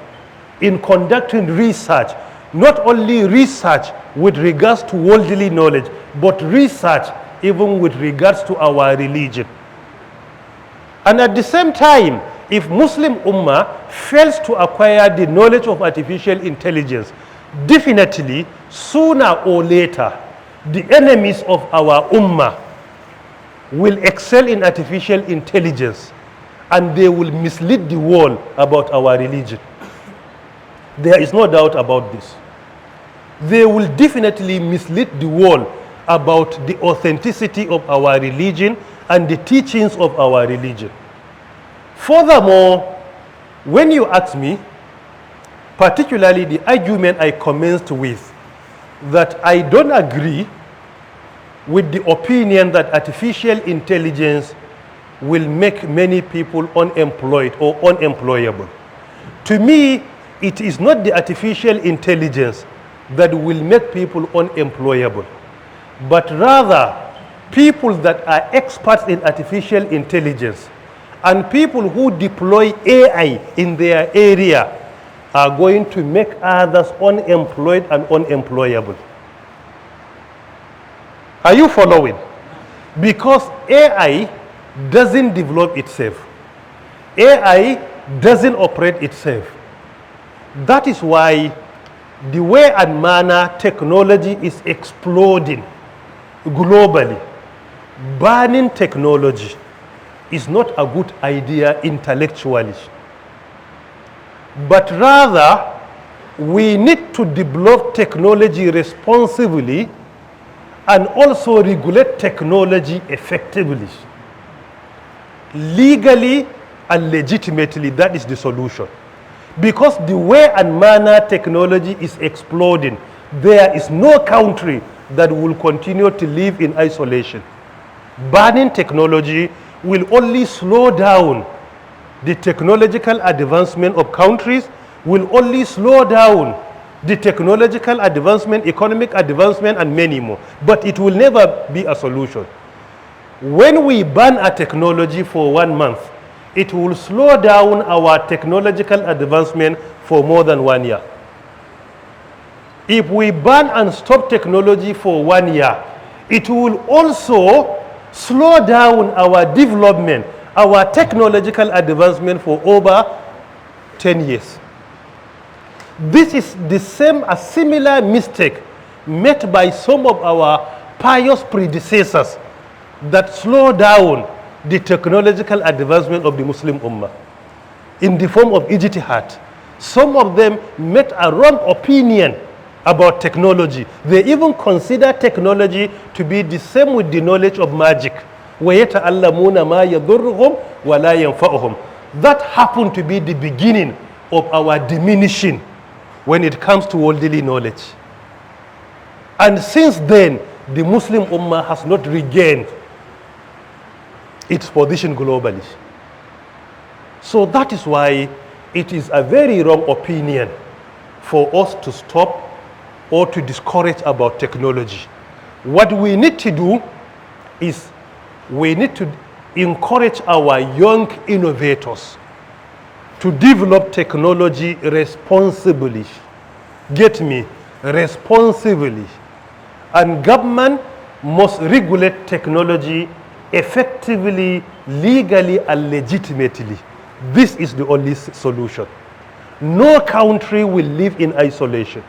in conducting research, not only research with regards to worldly knowledge, but research even with regards to our religion. And at the same time, if Muslim Ummah fails to acquire the knowledge of artificial intelligence, definitely sooner or later the enemies of our Ummah will excel in artificial intelligence and they will mislead the world about our religion. There is no doubt about this. They will definitely mislead the world about the authenticity of our religion and the teachings of our religion. Furthermore, when you ask me, particularly the argument I commenced with, that I don't agree with the opinion that artificial intelligence will make many people unemployed or unemployable. To me, it is not the artificial intelligence that will make people unemployable, but rather people that are experts in artificial intelligence and people who deploy AI in their area are going to make others unemployed and unemployable. Are you following? Because AI doesn't develop itself. AI doesn't operate itself. That is why the way and manner technology is exploding globally. Banning technology is not a good idea intellectually. But rather, we need to develop technology responsibly and also regulate technology effectively. Legally and legitimately, that is the solution. Because the way and manner technology is exploding, there is no country that will continue to live in isolation. Banning technology will only slow down the technological advancement of countries, will only slow down the technological advancement, economic advancement, and many more. But it will never be a solution. When we ban a technology for 1 month, it will slow down our technological advancement for more than 1 year. If we ban and stop technology for 1 year, it will also slow down our development, our technological advancement for over 10 years. This is the same, a similar mistake made by some of our pious predecessors that slow down the technological advancement of the Muslim Ummah in the form of ijtihad. Some of them made a wrong opinion about technology. They even consider technology to be the same with the knowledge of magic. وَيَتَعَلَّمُونَ مَا يَضُرُّهُمْ وَلَا يَنْفَعُهُمْ. That happened to be the beginning of our diminishing when it comes to worldly knowledge. And since then, the Muslim Ummah has not regained its position globally. So that is why it is a very wrong opinion for us to stop or to discourage about technology. What we need to do is we need to encourage our young innovators to develop technology responsibly. Get me? Responsibly. And government must regulate technology effectively, legally, and legitimately. This is the only solution. No country will live in isolation.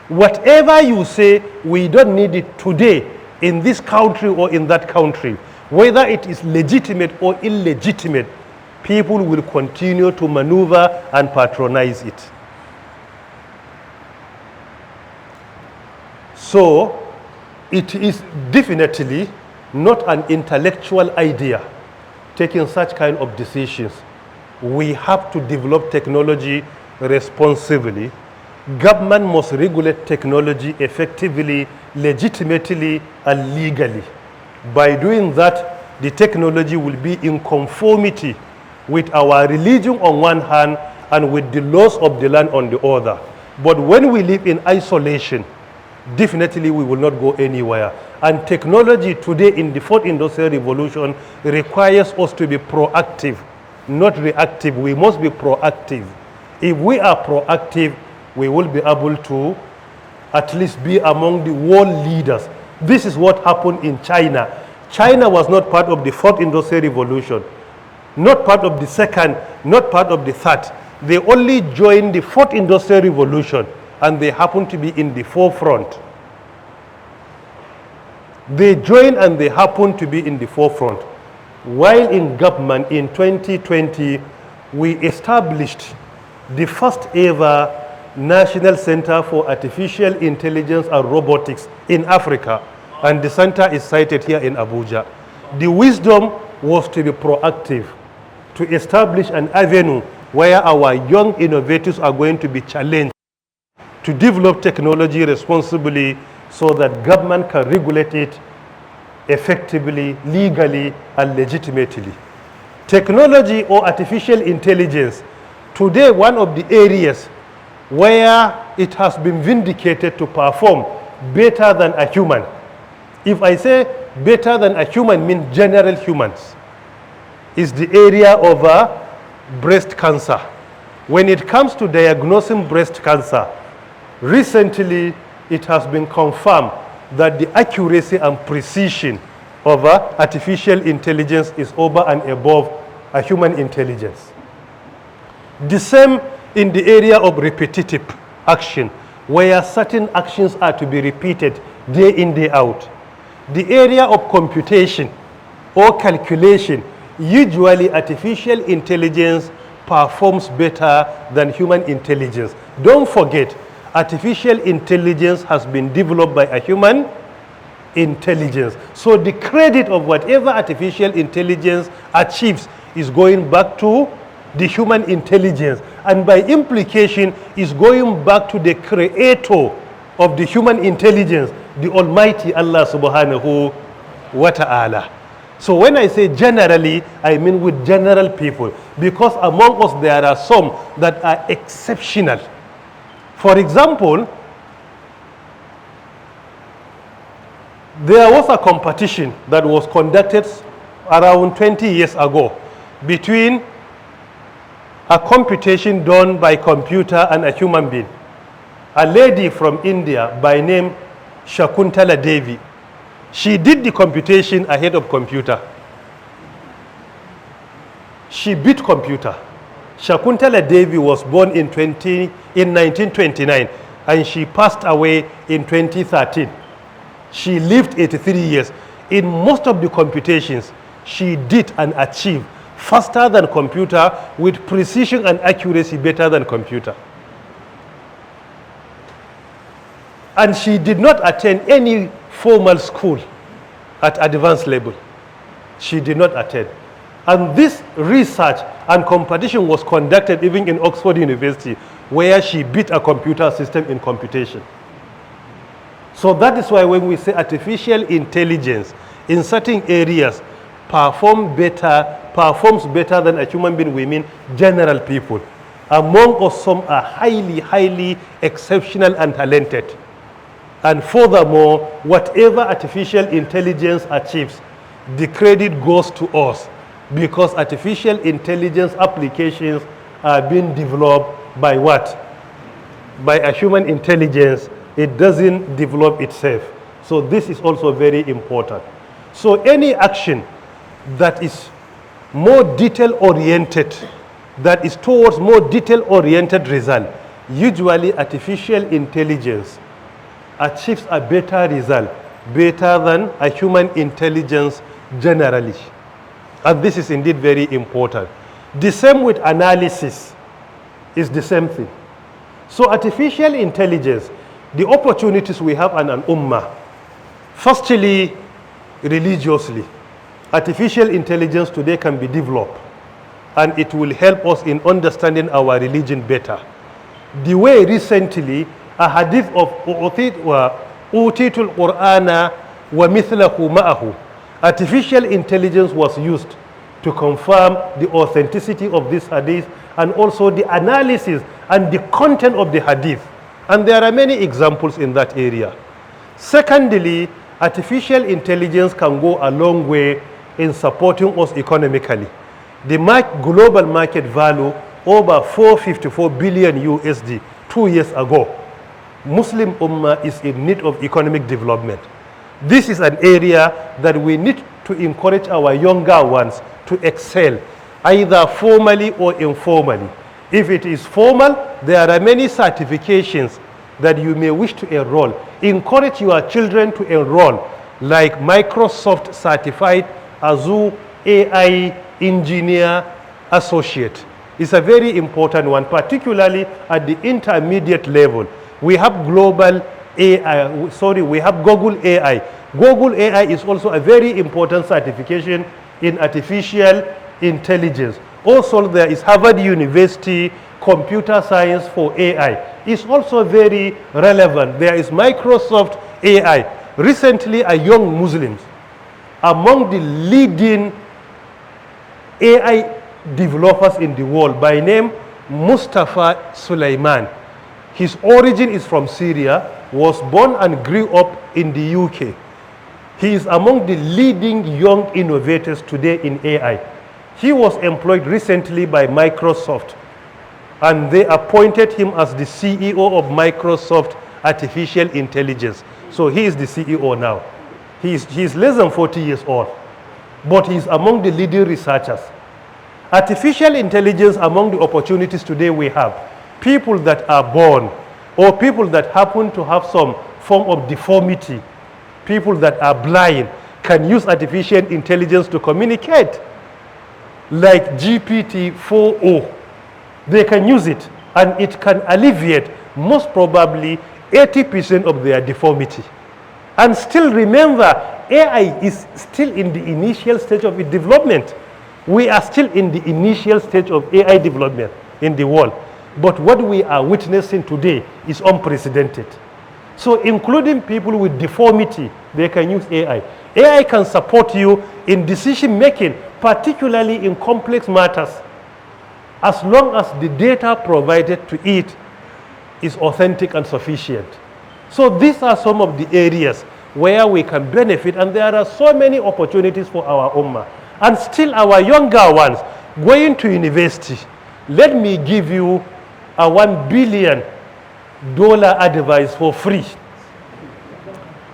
Whatever you say, we don't need it today in this country or in that country, whether it is legitimate or illegitimate, people will continue to maneuver and patronize it. So, it is definitely not an intellectual idea taking such kind of decisions. We have to develop technology responsibly. Government must regulate technology effectively, legitimately, and legally. By doing that, the technology will be in conformity with our religion on one hand and with the laws of the land on the other. But when we live in isolation, definitely we will not go anywhere. And technology today in the fourth industrial revolution requires us to be proactive, not reactive. We must be proactive. If we are proactive, we will be able to at least be among the world leaders. This is what happened in China. China was not part of the fourth industrial revolution, not part of the second, not part of the third. They only joined the fourth industrial revolution, and they happen to be in the forefront. They joined and they happen to be in the forefront. While in government in 2020, we established the first ever National Center for Artificial Intelligence and Robotics in Africa, and the center is sited here in Abuja. The wisdom was to be proactive, to establish an avenue where our young innovators are going to be challenged to develop technology responsibly so that government can regulate it effectively, legally, and legitimately. Technology or artificial intelligence, today one of the areas where it has been vindicated to perform better than a human. If I say better than a human, means general humans, is the area of breast cancer. When it comes to diagnosing breast cancer, recently it has been confirmed that the accuracy and precision of artificial intelligence is over and above a human intelligence. The same in the area of repetitive action, where certain actions are to be repeated day in, day out. The area of computation or calculation, usually artificial intelligence performs better than human intelligence. Don't forget, artificial intelligence has been developed by a human intelligence. So the credit of whatever artificial intelligence achieves is going back to the human intelligence, and by implication is going back to the creator of the human intelligence, the Almighty Allah subhanahu wa ta'ala. So when I say generally, I mean with general people, because among us there are some that are exceptional. For example, there was a competition that was conducted around 20 years ago between a computation done by computer and a human being. A lady from India by name Shakuntala Devi, she did the computation ahead of computer. She beat computer. Shakuntala Devi was born in 1929 and she passed away in 2013. She lived 83 years. In most of the computations, she did and achieved faster than computer, with precision and accuracy better than computer. And she did not attend any formal school at advanced level. She did not attend. And this research and competition was conducted even in Oxford University, where she beat a computer system in computation. So that is why when we say artificial intelligence in certain areas performs better than a human being, we mean general people. Among us, some are highly exceptional and talented. And furthermore, whatever artificial intelligence achieves, the credit goes to us, because artificial intelligence applications are being developed by what? By a human intelligence. It doesn't develop itself. So this is also very important. So any action that is more detail-oriented, that is towards more detail-oriented result, usually artificial intelligence achieves a better result, better than a human intelligence generally. And this is indeed very important. The same with analysis is the same thing. So artificial intelligence, the opportunities we have in an ummah, firstly, religiously, artificial intelligence today can be developed and it will help us in understanding our religion better. The way recently a hadith of utitul Qur'ana wa mithlahu ma'ahu, artificial intelligence was used to confirm the authenticity of this hadith and also the analysis and the content of the hadith. And there are many examples in that area. Secondly, artificial intelligence can go a long way in supporting us economically. The global market value over 454 billion USD 2 years ago. Muslim Ummah is in need of economic development. This is an area that we need to encourage our younger ones to excel, either formally or informally. If it is formal, there are many certifications that you may wish to enroll. Encourage your children to enroll, like Microsoft Certified Azure AI Engineer Associate. It's a very important one, particularly at the intermediate level. We have global AI, we have Google AI. Google AI is also a very important certification in artificial intelligence. Also, there is Harvard University Computer Science for AI. It's also very relevant. There is Microsoft AI. Recently, a young Muslim, among the leading AI developers in the world, by name Mustafa Sulaiman. His origin is from Syria, was born and grew up in the UK. He is among the leading young innovators today in AI. He was employed recently by Microsoft, and they appointed him as the CEO of Microsoft Artificial Intelligence. So he is the CEO now. He is less than 40 years old, but he is among the leading researchers. Artificial intelligence, among the opportunities today we have, people that are born or people that happen to have some form of deformity, people that are blind, can use artificial intelligence to communicate, like GPT-4o. They can use it, and it can alleviate most probably 80% of their deformity. And still remember, AI is still in the initial stage of its development. We are still in the initial stage of AI development in the world. But what we are witnessing today is unprecedented. So including people with deformity, they can use AI. AI can support you in decision making, particularly in complex matters, as long as the data provided to it is authentic and sufficient. So these are some of the areas where we can benefit, and there are so many opportunities for our ummah. And still our younger ones going to university. Let me give you a $1 billion advice for free.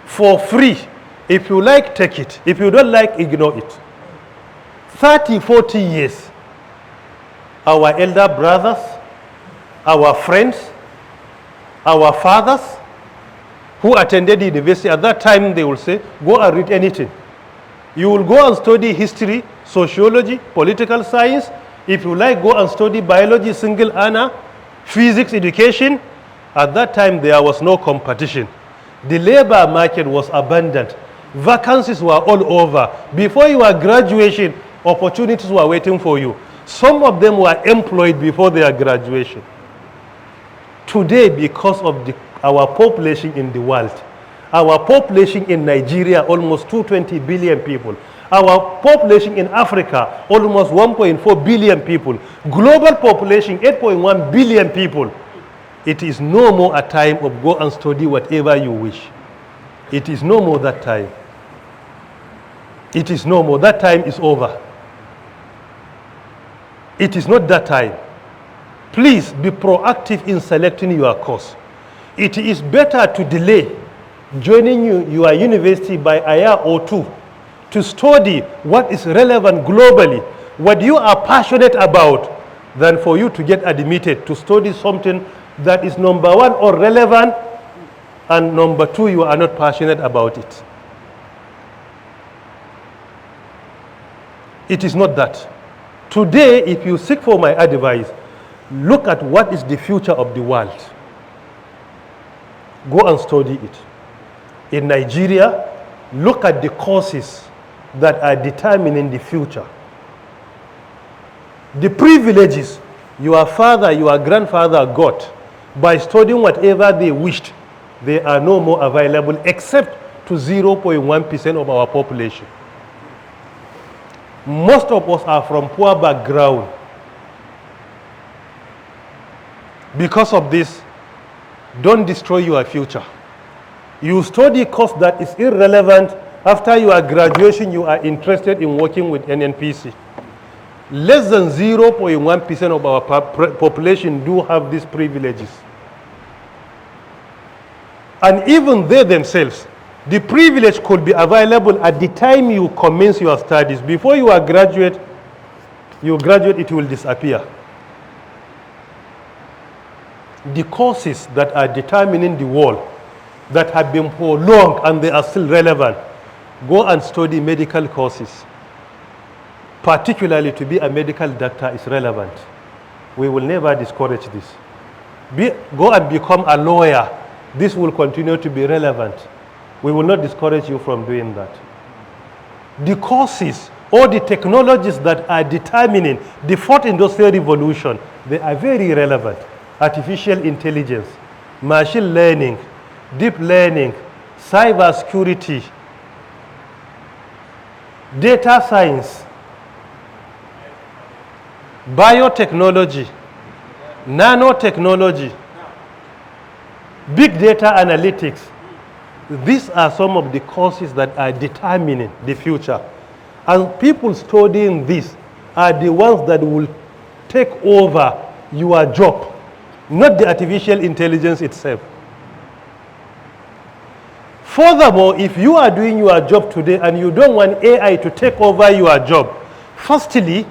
For free. If you like, take it. If you don't like, ignore it. 30, 40 years, our elder brothers, our friends, our fathers who attended the university, at that time they will say, go and read anything. You will go and study history, sociology, political science. If you like, go and study biology, single honor, physics education. At that time, there was no competition. The labor market was abundant. Vacancies were all over. Before your graduation, opportunities were waiting for you. Some of them were employed before their graduation. Today, because of our population in the world, our population in Nigeria, almost 220 billion people. Our population in Africa, almost 1.4 billion people. Global population, 8.1 billion people. It is no more a time of go and study whatever you wish. It is no more that time. It is no more. That time is over. It is not that time. Please be proactive in selecting your course. It is better to delay joining your university by a year or two to study what is relevant globally, what you are passionate about, than for you to get admitted to study something that is number one, or relevant, and number two, you are not passionate about it. It is not that. Today, if you seek for my advice, look at what is the future of the world. Go and study it. In Nigeria, look at the courses that are determining the future. The privileges your father, your grandfather got by studying whatever they wished, they are no more available except to 0.1% of our population. Most of us are from poor background. Because of this, don't destroy your future. You study a course that is irrelevant. After your graduation, you are interested in working with NNPC. Less than 0.1% of our population do have these privileges. And even they themselves, the privilege could be available at the time you commence your studies. Before you graduate, it will disappear. The courses that are determining the world, that have been for long and they are still relevant, go and study medical courses. Particularly to be a medical doctor is relevant. We will never discourage this. Go and become a lawyer. This will continue to be relevant. We will not discourage you from doing that. The courses or the technologies that are determining the fourth industrial revolution, they are very relevant. Artificial intelligence, machine learning, deep learning, cyber security, data science, biotechnology, nanotechnology, big data analytics. These are some of the courses that are determining the future. And people studying this are the ones that will take over your job, not the artificial intelligence itself. Furthermore, if you are doing your job today and you don't want AI to take over your job, firstly,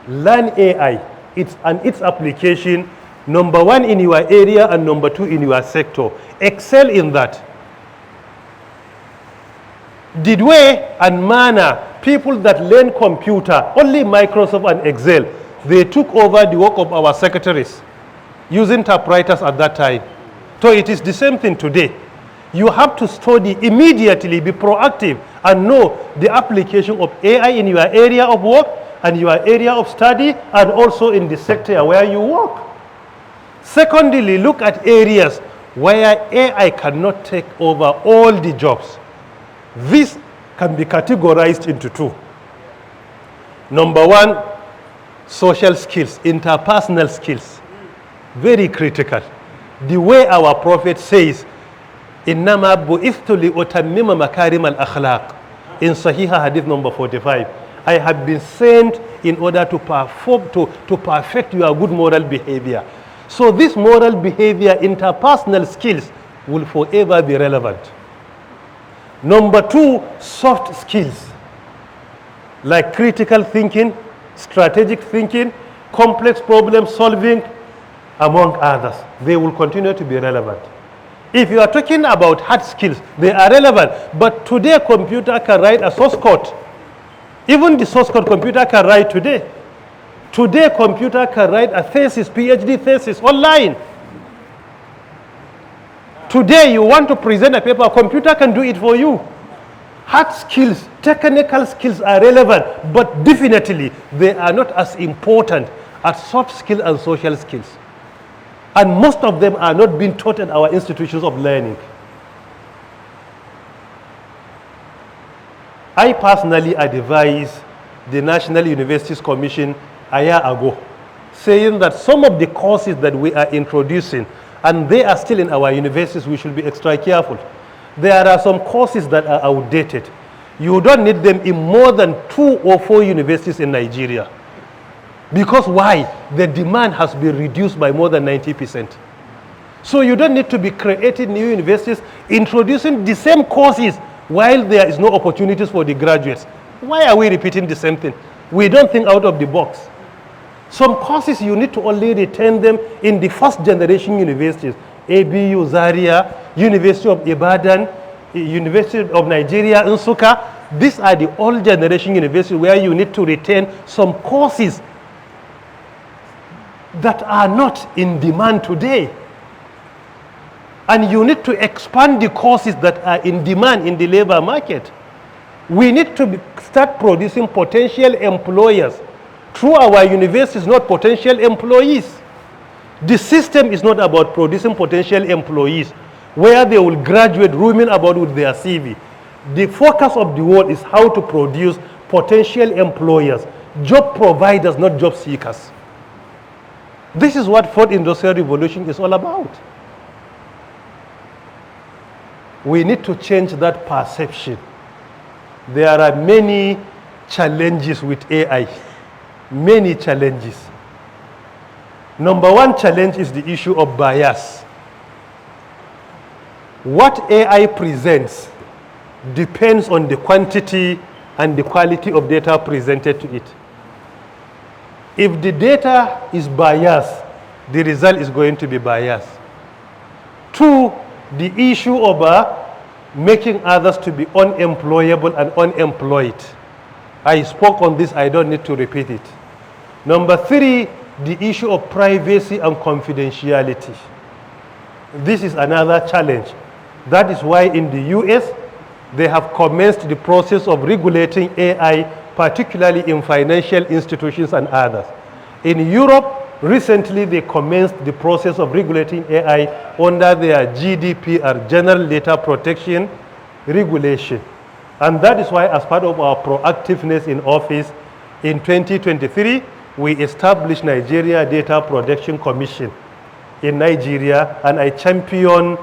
learn AI and its application, number one in your area and number two in your sector. Excel in that. The way and manner people that learn computer, only Microsoft and Excel, they took over the work of our secretaries using typewriters at that time. So it is the same thing today. You have to study immediately, be proactive, and know the application of AI in your area of work and your area of study, and also in the sector where you work. Secondly, look at areas where AI cannot take over all the jobs. This can be categorized into two. Number one, social skills, interpersonal skills. Very critical. The way our Prophet says, إِنَّمَا بُئِثْتُ لِأُتَمِّمَ مَكَارِمَ الْأَخْلَاقِ in Sahih Hadith number 45. I have been sent in order to perfect your good moral behavior. So this moral behavior, interpersonal skills, will forever be relevant. Number two, soft skills, like critical thinking, strategic thinking, complex problem solving, among others. They will continue to be relevant. If you are talking about hard skills, they are relevant. But today, computer can write a source code. Even the source code computer can write today. Today, computer can write a thesis, PhD thesis online. Today, you want to present a paper, computer can do it for you. Hard skills, technical skills are relevant, but definitely they are not as important as soft skills and social skills. And most of them are not being taught in our institutions of learning. I personally advised the National Universities Commission a year ago, saying that some of the courses that we are introducing, and they are still in our universities, we should be extra careful. There are some courses that are outdated. You don't need them in more than 2 or 4 universities in Nigeria. Because why? The demand has been reduced by more than 90%. So you don't need to be creating new universities, introducing the same courses while there is no opportunities for the graduates. Why are we repeating the same thing? We don't think out of the box. Some courses you need to only retain them in the first generation universities. ABU, Zaria, University of Ibadan, University of Nigeria, Nsukka. These are the old generation universities where you need to retain some courses that are not in demand today. And you need to expand the courses that are in demand in the labor market. We need to start producing potential employers through our universities, not potential employees. The system is not about producing potential employees where they will graduate roaming about with their CV. The focus of the world is how to produce potential employers, job providers, not job seekers. This is what fourth industrial revolution is all about. We need to change that perception. There are many challenges with AI. Many challenges. Number one challenge is the issue of bias. What AI presents depends on the quantity and the quality of data presented to it. If the data is biased, the result is going to be biased. Two, the issue of making others to be unemployable and unemployed. I spoke on this, I don't need to repeat it. Number three, the issue of privacy and confidentiality. This is another challenge. That is why in the US, they have commenced the process of regulating AI, particularly in financial institutions and others. In Europe, recently they commenced the process of regulating AI under their GDPR, General Data Protection Regulation. And that is why, as part of our proactiveness in office, in 2023, we established Nigeria Data Protection Commission in Nigeria, and I champion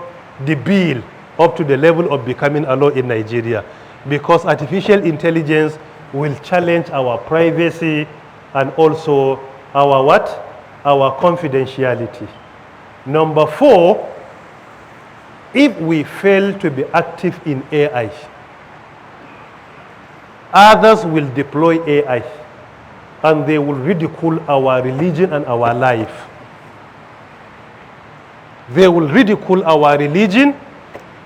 the bill up to the level of becoming a law in Nigeria, because artificial intelligence will challenge our privacy and also our what? Our confidentiality. Number four, if we fail to be active in AI, others will deploy AI and they will ridicule our religion and our life. They will ridicule our religion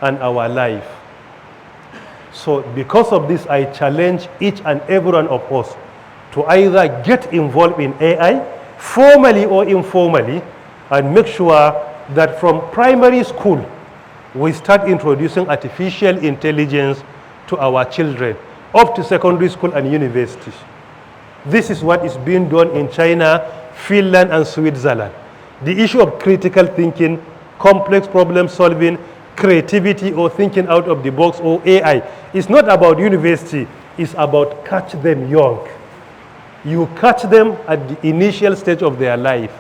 and our life. So because of this, I challenge each and every one of us to either get involved in AI, formally or informally, and make sure that from primary school, we start introducing artificial intelligence to our children, up to secondary school and universities. This is what is being done in China, Finland, and Switzerland. The issue of critical thinking, complex problem solving, creativity or thinking out of the box or AI is not about university, it's about catch them young. You catch them at the initial stage of their life.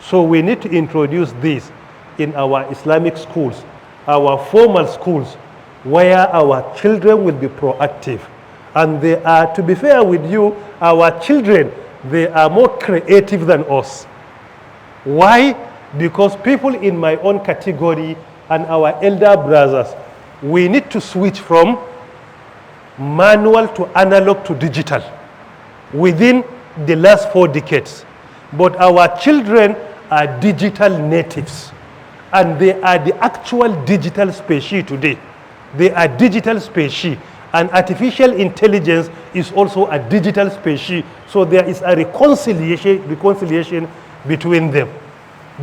So we need to introduce this in our Islamic schools, our formal schools, where our children will be proactive. And they are, to be fair with you, our children, they are more creative than us. Why? Because people in my own category and our elder brothers, we need to switch from manual to analog to digital within the last 4 decades. But our children are digital natives, and they are the actual digital species today. They are digital species, and artificial intelligence is also a digital species. So there is a reconciliation between them.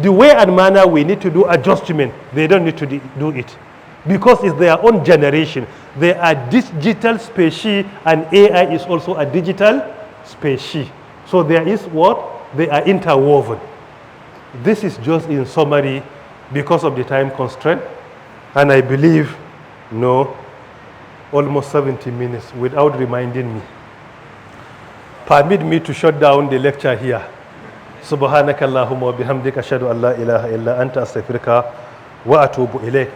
The way and manner we need to do adjustment, they don't need to do it, because it's their own generation. They are digital species, and AI is also a digital species. So there is what? They are interwoven. This is just in summary because of the time constraint, and I believe, almost 70 minutes without reminding me. Permit me to shut down the lecture here. Subhanakallahumma wa bihamdika ashhadu an la ilaha illa anta astaghfiruka wa atubu ilayk.